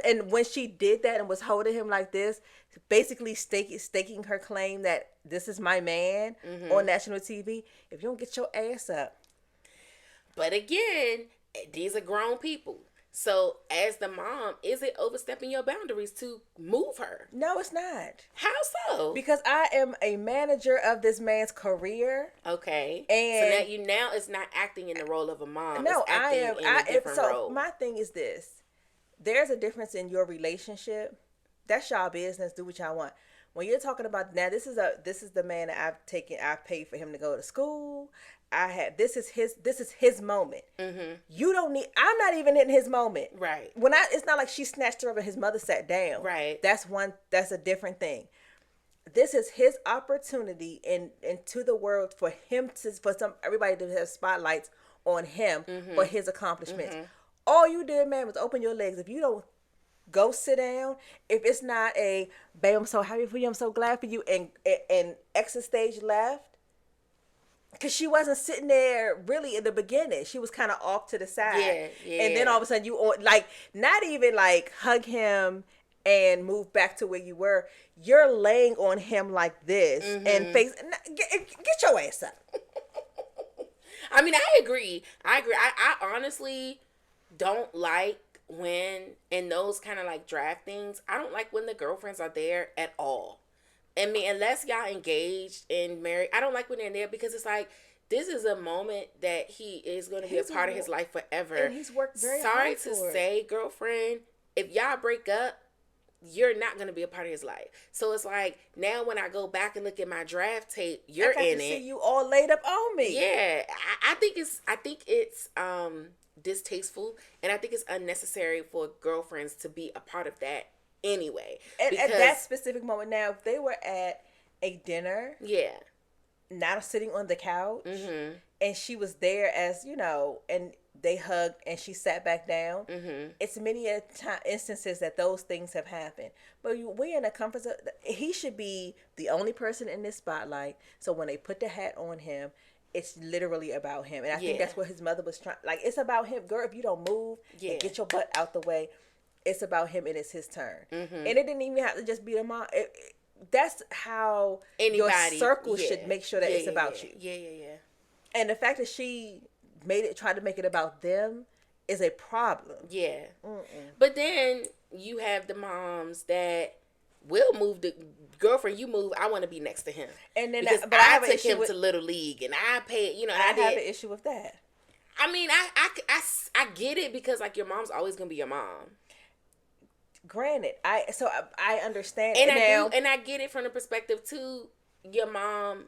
And when she did that and was holding him like this, basically staking her claim that this is my man on national TV. If you don't get your ass up. But again, these are grown people. So as the mom, is it overstepping your boundaries to move her? No, it's not. How so? Because I am a manager of this man's career. Okay. And so now it's not acting in the role of a mom. No, it's acting in a different role. My thing is this. There's a difference in your relationship. That's y'all business. Do what y'all want. When you're talking about now, this is the man that I've paid for him to go to school. This is his moment. You don't need. I'm not even in his moment. Right. It's not like she snatched her up and his mother sat down. Right. That's a different thing. This is his opportunity into the world for everybody to have spotlights on him for his accomplishments. All you did, man, was open your legs. If you don't go sit down, if it's not a, babe, I'm so happy for you, I'm so glad for you, and exit stage left. Because she wasn't sitting there really in the beginning. She was kind of off to the side. Yeah. And then all of a sudden not even like hug him and move back to where you were. You're laying on him like this and face, get your ass up. I mean, I agree. I honestly don't like when, in those kind of like draft things, I don't like when the girlfriends are there at all. I mean, unless y'all engaged and married, I don't like when they're there, because it's like, this is a moment that he is going to be a part of his life forever. And he's worked very hard for it. Sorry to say, girlfriend, if y'all break up, you're not going to be a part of his life. So it's like, now when I go back and look at my draft tape, you're in it. See you all laid up on me. Yeah. I think it's distasteful, and I think it's unnecessary for girlfriends to be a part of that anyway. At that specific moment. Now, if they were at a dinner, not sitting on the couch, and she was there as, and they hugged and she sat back down, it's many instances that those things have happened. But we're in a comfort zone. He should be the only person in this spotlight, so when they put the hat on him, it's literally about him. And I think that's what his mother was trying. Like, it's about him. Girl, if you don't move and get your butt out the way, it's about him and it's his turn. And it didn't even have to just be the mom. That's how your circle should make sure that it's about you. Yeah. And the fact that she tried to make it about them is a problem. Yeah. But then you have the moms that will move the girlfriend. You move. I want to be next to him. And then, but I took him to Little League, and I paid. I have an issue with that. I mean, I get it, because like, your mom's always gonna be your mom. Granted, I understand, and I get it from the perspective too. Your mom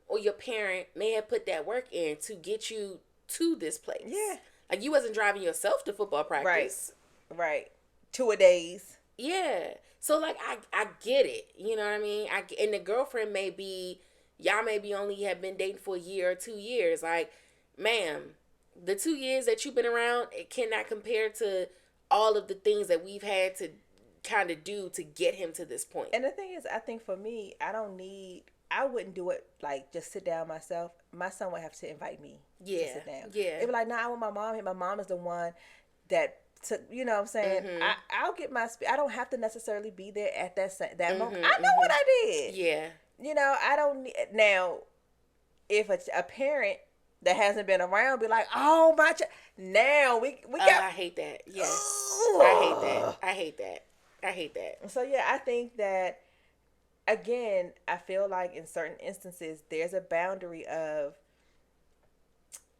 or your parent may have put that work in to get you to this place. Yeah, like, you wasn't driving yourself to football practice, right? 2-a-days. Yeah, so like, I get it. You know what I mean? And the girlfriend y'all maybe only have been dating for a year or 2 years. Like, ma'am, the 2 years that you've been around, it cannot compare to all of the things that we've had to kind of do to get him to this point. And the thing is, I think for me, I wouldn't do it like just sit down myself. My son would have to invite me to sit down. Yeah. It'd be like, I want my mom here. My mom is the one that took, you know what I'm saying? I'll get my, I don't have to necessarily be there at that moment. I know what I did. Yeah. I don't need, now, if a parent that hasn't been around be like, oh my now we got. I hate that. Yes. I hate that. So yeah, I think that, again, I feel like in certain instances there's a boundary of,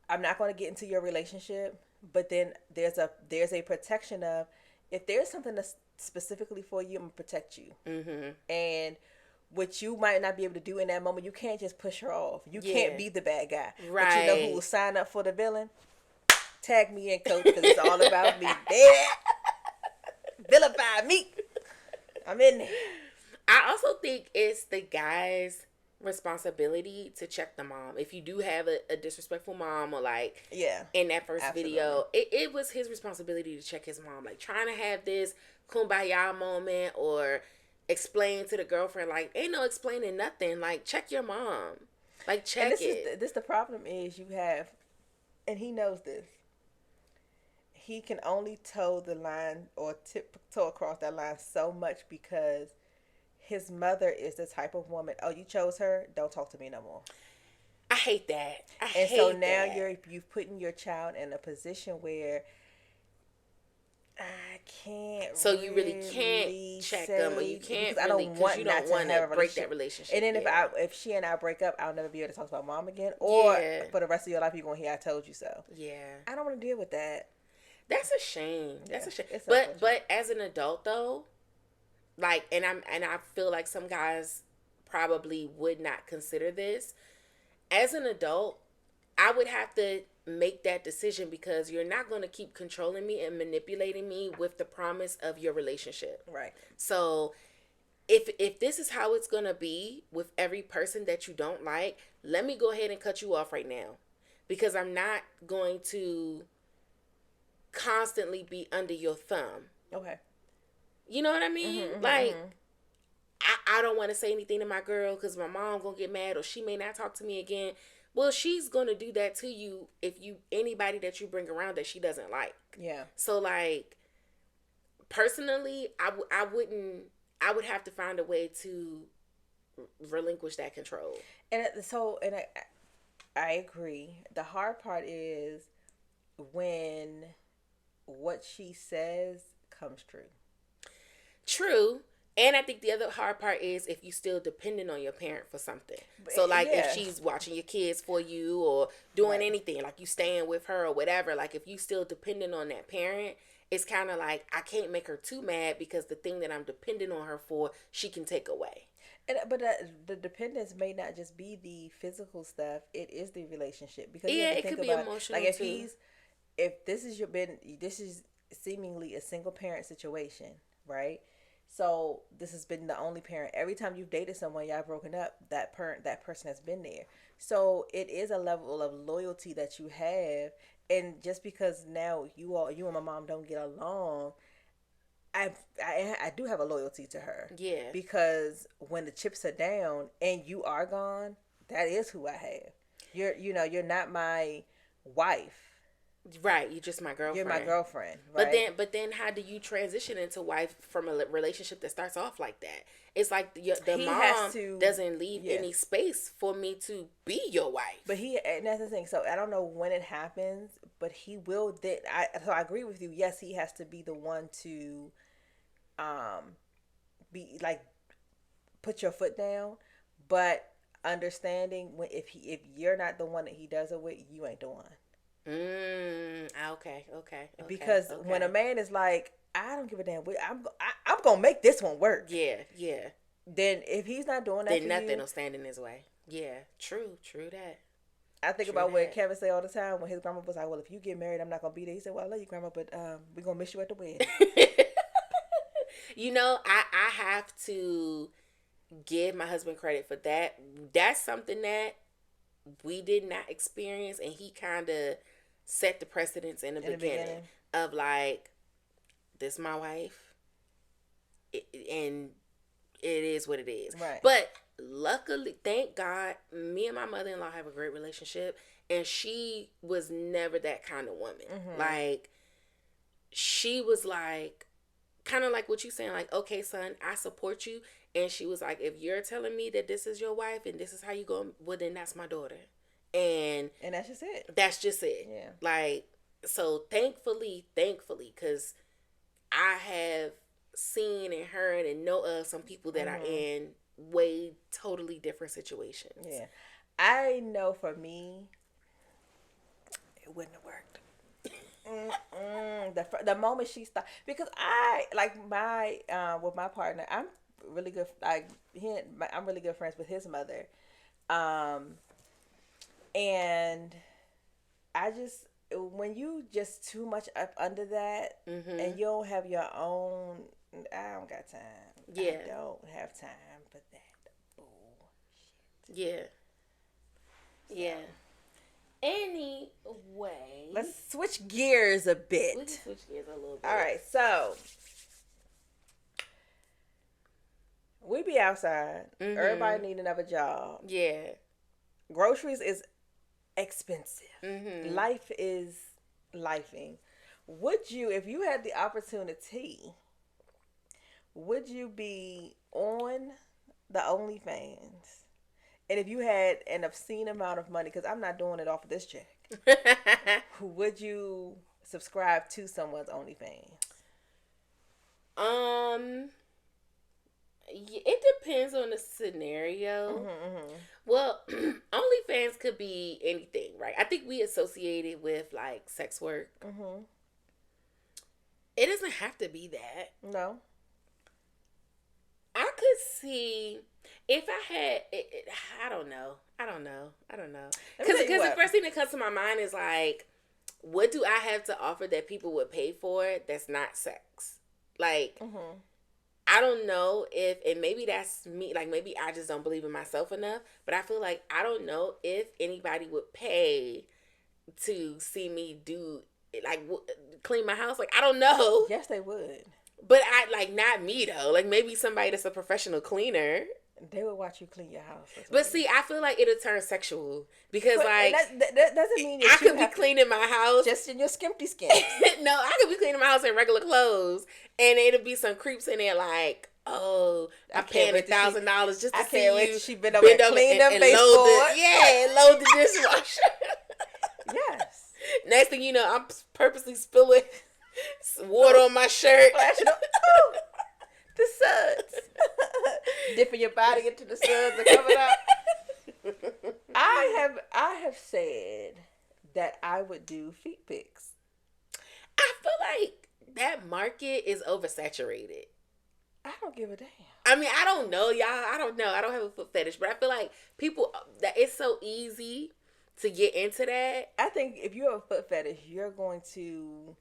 I'm not going to get into your relationship, but then there's a protection of, if there's something that's specifically for you, I'm gonna protect you. And what you might not be able to do in that moment, you can't just push her off. You can't be the bad guy. Right. But you know who will sign up for the villain? Tag me in, coach, because it's all about me. Vilify me. I'm in there. I also think it's the guy's responsibility to check the mom. If you do have a disrespectful mom, or like, in that first video, it was his responsibility to check his mom. Like, trying to have this kumbaya moment or explain to the girlfriend, like, ain't no explaining nothing. Like, check your mom. Like, check it. The problem is, you have, and he knows this, he can only toe the line or tiptoe across that line so much, because his mother is the type of woman, oh, you chose her, don't talk to me no more. I hate that. So now you've putting your child in a position where I can't. So you really can't check them, or you can't. I don't want to break that relationship. And then if she and I break up, I'll never be able to talk to my mom again. Or for the rest of your life, you're gonna hear I told you so. Yeah. I don't want to deal with that. That's a shame. That's a shame. But as an adult though, like, and I feel like some guys probably would not consider this. As an adult, I would have to make that decision, because you're not going to keep controlling me and manipulating me with the promise of your relationship. Right. So if this is how it's going to be with every person that you don't like, let me go ahead and cut you off right now, because I'm not going to constantly be under your thumb. Okay. You know what I mean? I don't want to say anything to my girl because my mom going to get mad, or she may not talk to me again. Well, she's going to do that to you if anybody that you bring around that she doesn't like. Yeah. So, like, personally, I would have to find a way to relinquish that control. And I agree. The hard part is when what she says comes true. True. And I think the other hard part is if you still dependent on your parent for something. So, like, if she's watching your kids for you or doing anything, like you staying with her or whatever, like, if you still dependent on that parent it's kind of like I can't make her too mad because the thing that I'm dependent on her for, she can take away. But the dependence may not just be the physical stuff; it is the relationship. Because it could be emotional. Like too. if this is seemingly a single parent situation, right? So this has been the only parent. Every time you've dated someone, y'all broken up, that person has been there. So it is a level of loyalty that you have, and just because now you and my mom don't get along, I do have a loyalty to her. Yeah. Because when the chips are down and you are gone, that is who I have. You're not my wife. Right, you're just my girlfriend. You're my girlfriend, right? But then, how do you transition into wife from a relationship that starts off like that? It's like the mom doesn't leave any space for me to be your wife. But and that's the thing. So I don't know when it happens, but he will. So I agree with you. Yes, he has to be the one to, be like, put your foot down. But understanding if you're not the one that he does it with, you ain't the one. Okay. Because when a man is like, I don't give a damn, I'm gonna make this one work. Yeah. Then if he's not doing that, then nothing will stand in his way. Yeah, true that. I think about what Kevin say all the time when his grandma was like, "Well, if you get married, I'm not gonna be there." He said, "Well, I love you, grandma, but we're gonna miss you at the wedding." I have to give my husband credit for that. That's something that we did not experience, and he kind of set the precedence in the beginning of like, this is my wife, and it is what it is. Right. But luckily, thank God, me and my mother-in-law have a great relationship, and she was never that kind of woman. Mm-hmm. Like, she was like, kind of like what you saying, like, okay, son, I support you. And she was like, if you're telling me that this is your wife and this is how you go, well, then that's my daughter. And that's just it. That's just it. Yeah. Like, so thankfully, because I have seen and heard and know of some people that are in way totally different situations. Yeah. I know for me, it wouldn't have worked. The moment she stopped, because I like with my partner, I'm really good. Like I'm really good friends with his mother, and I just, when you just too much up under that, and you don't have your own, I don't got time. Yeah, I don't have time for that bullshit. Yeah. Anyway, let's switch gears a bit. We can switch gears a little bit. All right, so we be outside. Everybody need another job. Yeah. Groceries is expensive. Life is lifing. Would you, if you had the opportunity, would you be on the OnlyFans? And if you had an obscene amount of money, because I'm not doing it off of this check, would you subscribe to someone's OnlyFans? It depends on the scenario. Well, OnlyFans could be anything, right? I think we associate it with like sex work. It doesn't have to be that. No. I could see if I had. I don't know. Because the first thing that comes to my mind is like, what do I have to offer that people would pay for that's not sex? Like, I don't know if, and maybe that's me, like maybe I just don't believe in myself enough, but I feel like I don't know if anybody would pay to see me do, like, clean my house. Like, I don't know. Yes, they would. But not me though. Like, maybe somebody that's a professional cleaner. They would watch you clean your house. But see, I feel like it'll turn sexual because, like, that doesn't mean I could be cleaning my house just in your skimpy skin. No, I could be cleaning my house in regular clothes, and it'll be some creeps in there like, oh, I'm paying $1,000 just to see you. She bend over and clean them baseboard. Load the dishwasher. Yes. Next thing you know, I'm purposely spilling water on my shirt. The suds. Dipping your body into the suds and coming out. I have said that I would do feet pics. I feel like that market is oversaturated. I don't give a damn. I mean, I don't know, y'all. I don't know. I don't have a foot fetish, but I feel like people that it's so easy to get into that. I think if you have a foot fetish, you're going to,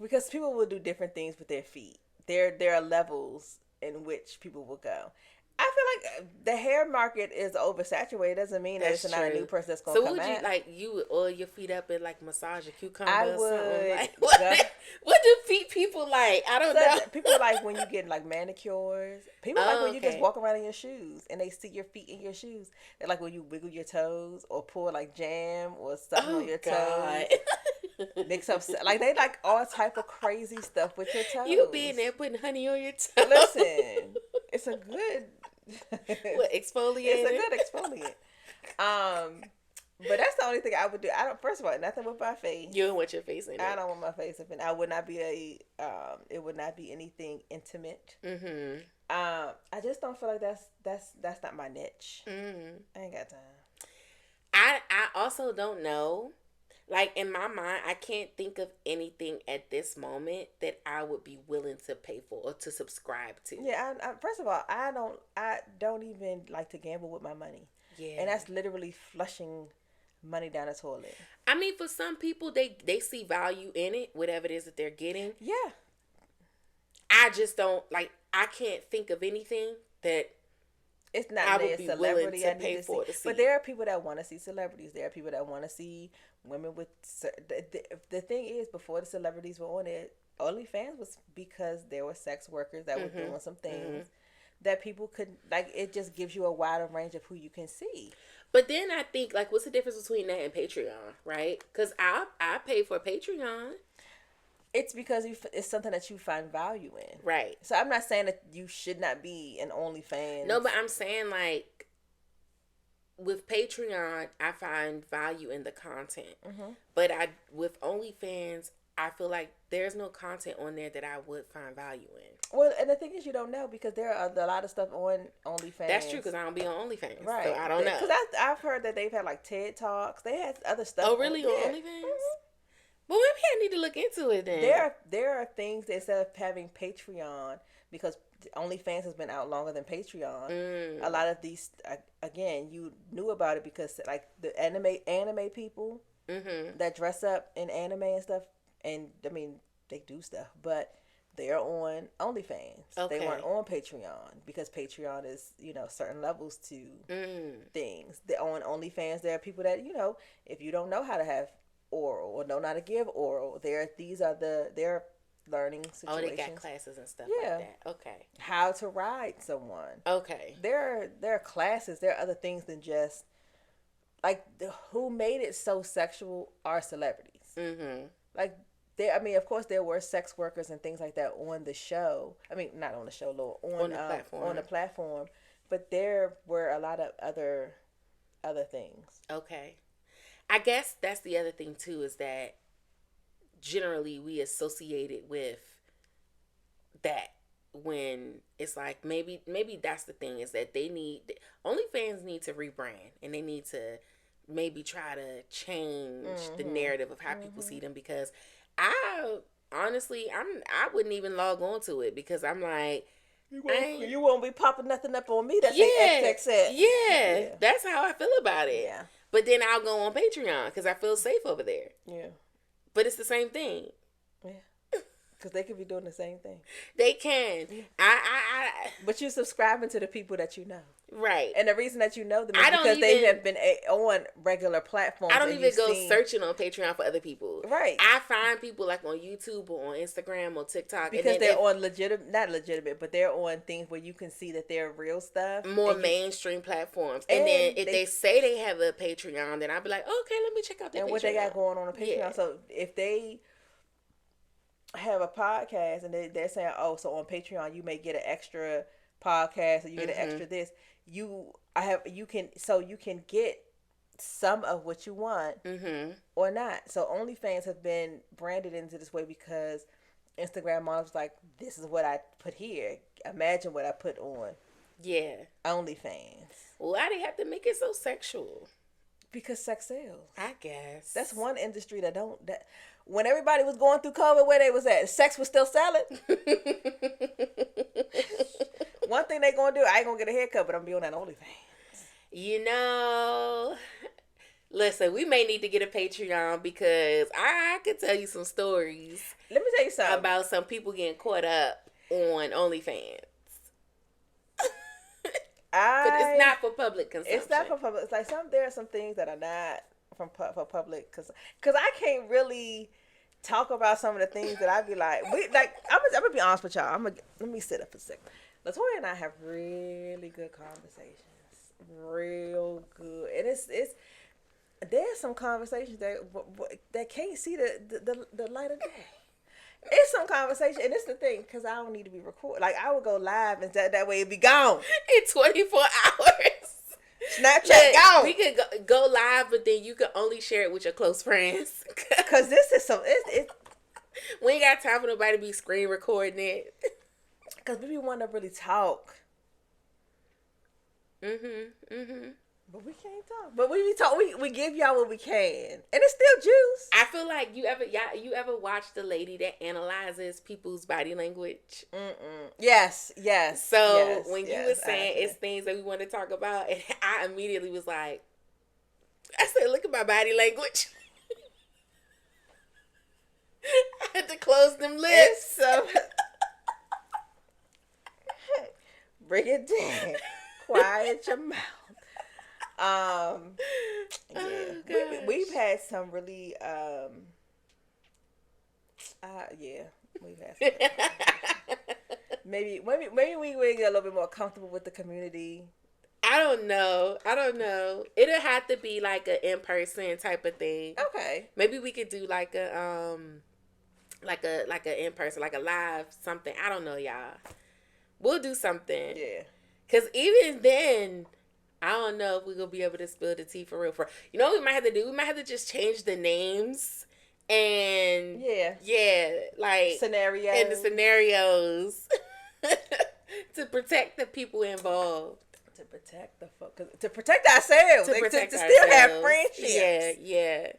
because people will do different things with their feet. There are levels in which people will go. I feel like the hair market is oversaturated. Doesn't mean that it's not a new person that's going to come out. So would you like you would oil your feet up and like massage a cucumber? I or would. Something? Like, what do feet people like? I don't know. People like when you get like manicures. People like when you just walk around in your shoes and they see your feet in your shoes. They like when you wiggle your toes or pour like jam or something on your toes. Mix up like they like all type of crazy stuff with your toes. You be in there putting honey on your toes. Listen, it's a good what, exfoliate? It's a good exfoliant. But that's the only thing I would do. I don't. First of all, nothing with my face. You don't want your face in it. I don't want my face in it. I would not be it would not be anything intimate. Mm-hmm. I just don't feel like that's not my niche. Mm-hmm. I ain't got time. I also don't know. Like, in my mind, I can't think of anything at this moment that I would be willing to pay for or to subscribe to. Yeah, first of all, I don't even like to gamble with my money. Yeah. And that's literally flushing money down the toilet. I mean, for some people, they see value in it, whatever it is that they're getting. Yeah. I just don't, like, I can't think of anything that it's not I would be celebrity willing to pay for to see. But there are people that want to see celebrities. There are people that want to see women with the thing is, before the celebrities were on it, OnlyFans was because there were sex workers that were doing some things that people could, like, it just gives you a wider range of who you can see. But then I think, like, what's the difference between that and Patreon, right? Because I pay for Patreon. It's because it's something that you find value in. Right. So I'm not saying that you should not be an OnlyFans. No, but I'm saying, like, with Patreon, I find value in the content. Mm-hmm. But with OnlyFans, I feel like there's no content on there that I would find value in. Well, and the thing is, you don't know because there are a lot of stuff on OnlyFans. That's true because I don't be on OnlyFans. Right. So I don't know. Because I've heard that they've had, like, TED Talks. They had other stuff. Oh, really? On OnlyFans? Mm-hmm. Well, maybe I need to look into it then. There are things that instead of having Patreon, because OnlyFans has been out longer than Patreon. A lot of these, again, you knew about it because like the anime people that dress up in anime and stuff, and I mean they do stuff, but they're on OnlyFans. Okay. They weren't on Patreon because Patreon is, certain levels to things. On OnlyFans, there are people that, if you don't know how to have oral or know how to give oral, they're learning situations. Oh, they got classes and stuff like that. Okay. How to ride someone. Okay. There are classes. There are other things than just like who made it so sexual are celebrities. Mm-hmm. Like of course there were sex workers and things like that on the show. I mean, not on the show, Lord, on the platform. But there were a lot of other things. Okay. I guess that's the other thing too, is that generally we associate it with that when it's like maybe that's the thing, is that OnlyFans need to rebrand and they need to maybe try to change the narrative of how people see them, because I honestly I wouldn't even log on to it because I'm like, you won't be popping nothing up on me that say XXX. Yeah, that's how I feel about it. Yeah. But then I'll go on Patreon because I feel safe over there. Yeah. But it's the same thing. Yeah. Because they could be doing the same thing. They can. Yeah. But you're subscribing to the people that you know. Right. And the reason that you know them is because they have been on regular platforms. I don't even go searching on Patreon for other people. Right. I find people like on YouTube or on Instagram or TikTok. Because they're on not legitimate, but they're on things where you can see that they're real stuff. More mainstream platforms. And then if they say they have a Patreon, then I'll be like, okay, let me check out their Patreon. And what they got going on Patreon. Yeah. So if they have a podcast and they're saying, oh, so on Patreon you may get an extra podcast or you get an extra this, you can get some of what you want or not. So OnlyFans have been branded into this way because Instagram models like, this is what I put here, imagine what I put on OnlyFans. Why do they have to make it so sexual? Because sex sells. I guess that's one industry that when everybody was going through COVID, where they was at, sex was still selling. One thing they gonna do, I ain't gonna get a haircut, but I'm gonna be on that OnlyFans. You know, listen, we may need to get a Patreon because I could tell you some stories. Let me tell you something about some people getting caught up on OnlyFans. But it's not for public consumption. It's not for public. It's like there are some things that are not for public because I can't really talk about some of the things that I be like. I'm gonna be honest with y'all. Let me sit up a second. LaToya and I have really good conversations, real good, and it's there's some conversations that can't see the light of day. It's some conversation, and it's the thing, because I don't need to be recorded. Like, I would go live, and that way it'd be gone. In 24 hours. Snapchat, gone. We could go live, but then you could only share it with your close friends. Because this is some... We ain't got time for nobody to be screen recording it. Because we be wanting to really talk. But we can't talk. But we give y'all what we can, and it's still juice. I feel like you ever watch the lady that analyzes people's body language? Yes. So when you were saying it's things that we want to talk about, and I immediately was like, I said, look at my body language. I had to close them lips. Bring it down. Quiet your mouth. We've had some really we've had some maybe we would get a little bit more comfortable with the community. I don't know. It'll have to be like an in-person type of thing. Okay. Maybe we could do like a in-person, like a live something. I don't know, y'all. We'll do something. Yeah. 'Cause even then, I don't know if we're going to be able to spill the tea for real. You know what we might have to do? We might have to just change the names and... Yeah, like... Scenarios. And the scenarios. To protect the people involved. To protect ourselves. To still have friendships. Yeah.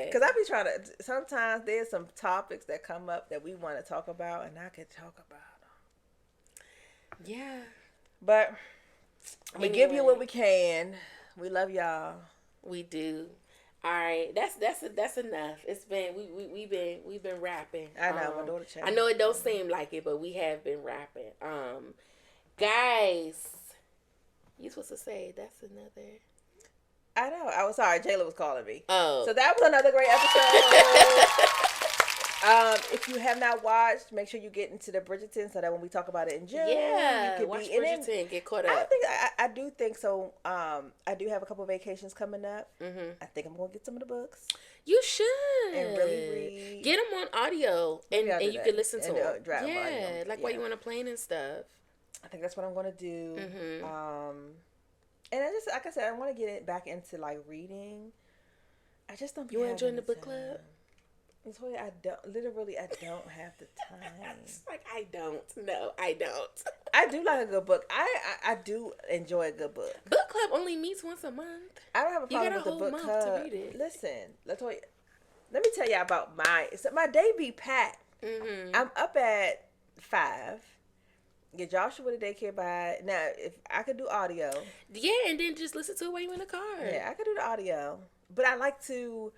Because I be trying to... Sometimes there's some topics that come up that we want to talk about, and I can talk about them. Yeah. But... We give you what we can. We love y'all. We do. All right, that's enough. It's been we've been rapping. I know, my daughter. I know it don't seem like it, but we have been rapping. Guys, you supposed to say that's another. I know. I was sorry. Jayla was calling me. Oh, so that was another great episode. If you have not watched, make sure you get into the Bridgerton so that when we talk about it in June, you can watch Bridgerton, get caught up. I do think so. I do have a couple vacations coming up. I think I'm gonna get some of the books. You should and really read. Get them on audio and you can listen to them. Yeah, like while you on a plane and stuff. I think that's what I'm gonna do. And I just, like I said, I want to get it back into like reading. I just don't. You enjoying the book club? LaToya, I don't have the time. It's like, I don't. No, I don't. I do like a good book. I do enjoy a good book. Book club only meets once a month. I don't have a problem with the book club. To read it. Listen, LaToya, let me tell you about my day be packed. I'm up at 5. Get Joshua to daycare by now. If I could do audio, and then just listen to it while you're in the car. Yeah, I could do the audio, but I like to.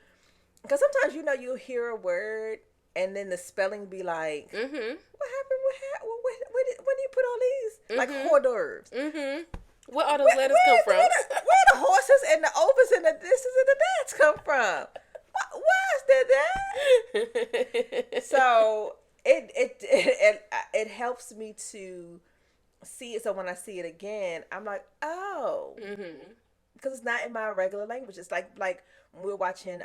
Because sometimes, you'll hear a word and then the spelling be like, what happened? When do you put all these? Like hors d'oeuvres. Where all those letters come from? Where the horses and the overs and the thises and the that's come from? Why is that? So it helps me to see it. So when I see it again, I'm like, oh. Because it's not in my regular language. It's like we're watching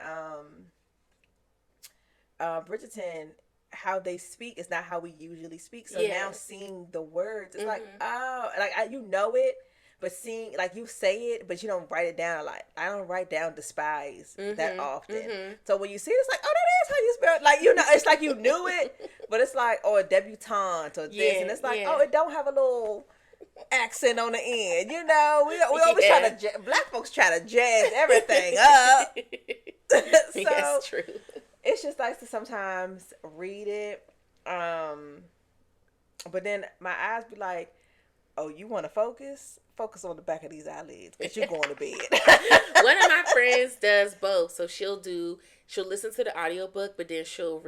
Bridgerton, how they speak is not how we usually speak. So now seeing the words, it's like, oh, like you know it, but seeing, like, you say it, but you don't write it down. Like, I don't write down despise that often. So when you see it, it's like, oh, that is how you spell it. Like, it's like you knew it, but it's like, oh, a debutante or this, and it's like, oh, it don't have a little accent on the end. We always try to black folks try to jazz everything up. So, that's true. it's just nice to sometimes read it. But then my eyes be like, oh, you want to focus? Focus on the back of these eyelids, because you're going to bed. One of my friends does both. So she'll listen to the audiobook, but then she'll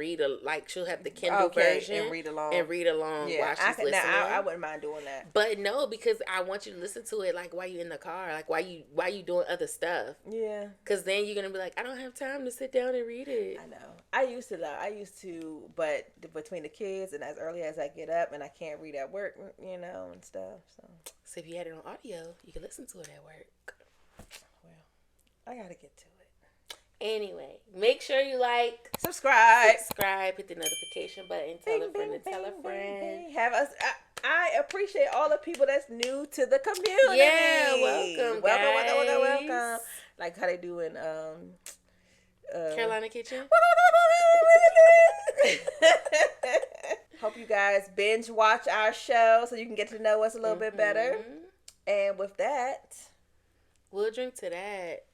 she'll have the Kindle version and read along while she's listening. I wouldn't mind doing that. But no, because I want you to listen to it like while you're in the car, like while you doing other stuff. Yeah. Because then you're gonna be like, I don't have time to sit down and read it. I know. I used to, but between the kids and as early as I get up, and I can't read at work, and stuff. So if you had it on audio, you can listen to it at work. Well, I gotta get to it. Anyway, make sure you subscribe, hit the notification button, tell a friend to tell a friend. Have us. I appreciate all the people that's new to the community. Yeah, welcome. Like how they do in Carolina Kitchen. Hope you guys binge watch our show so you can get to know us a little bit better. And with that, we'll drink to that.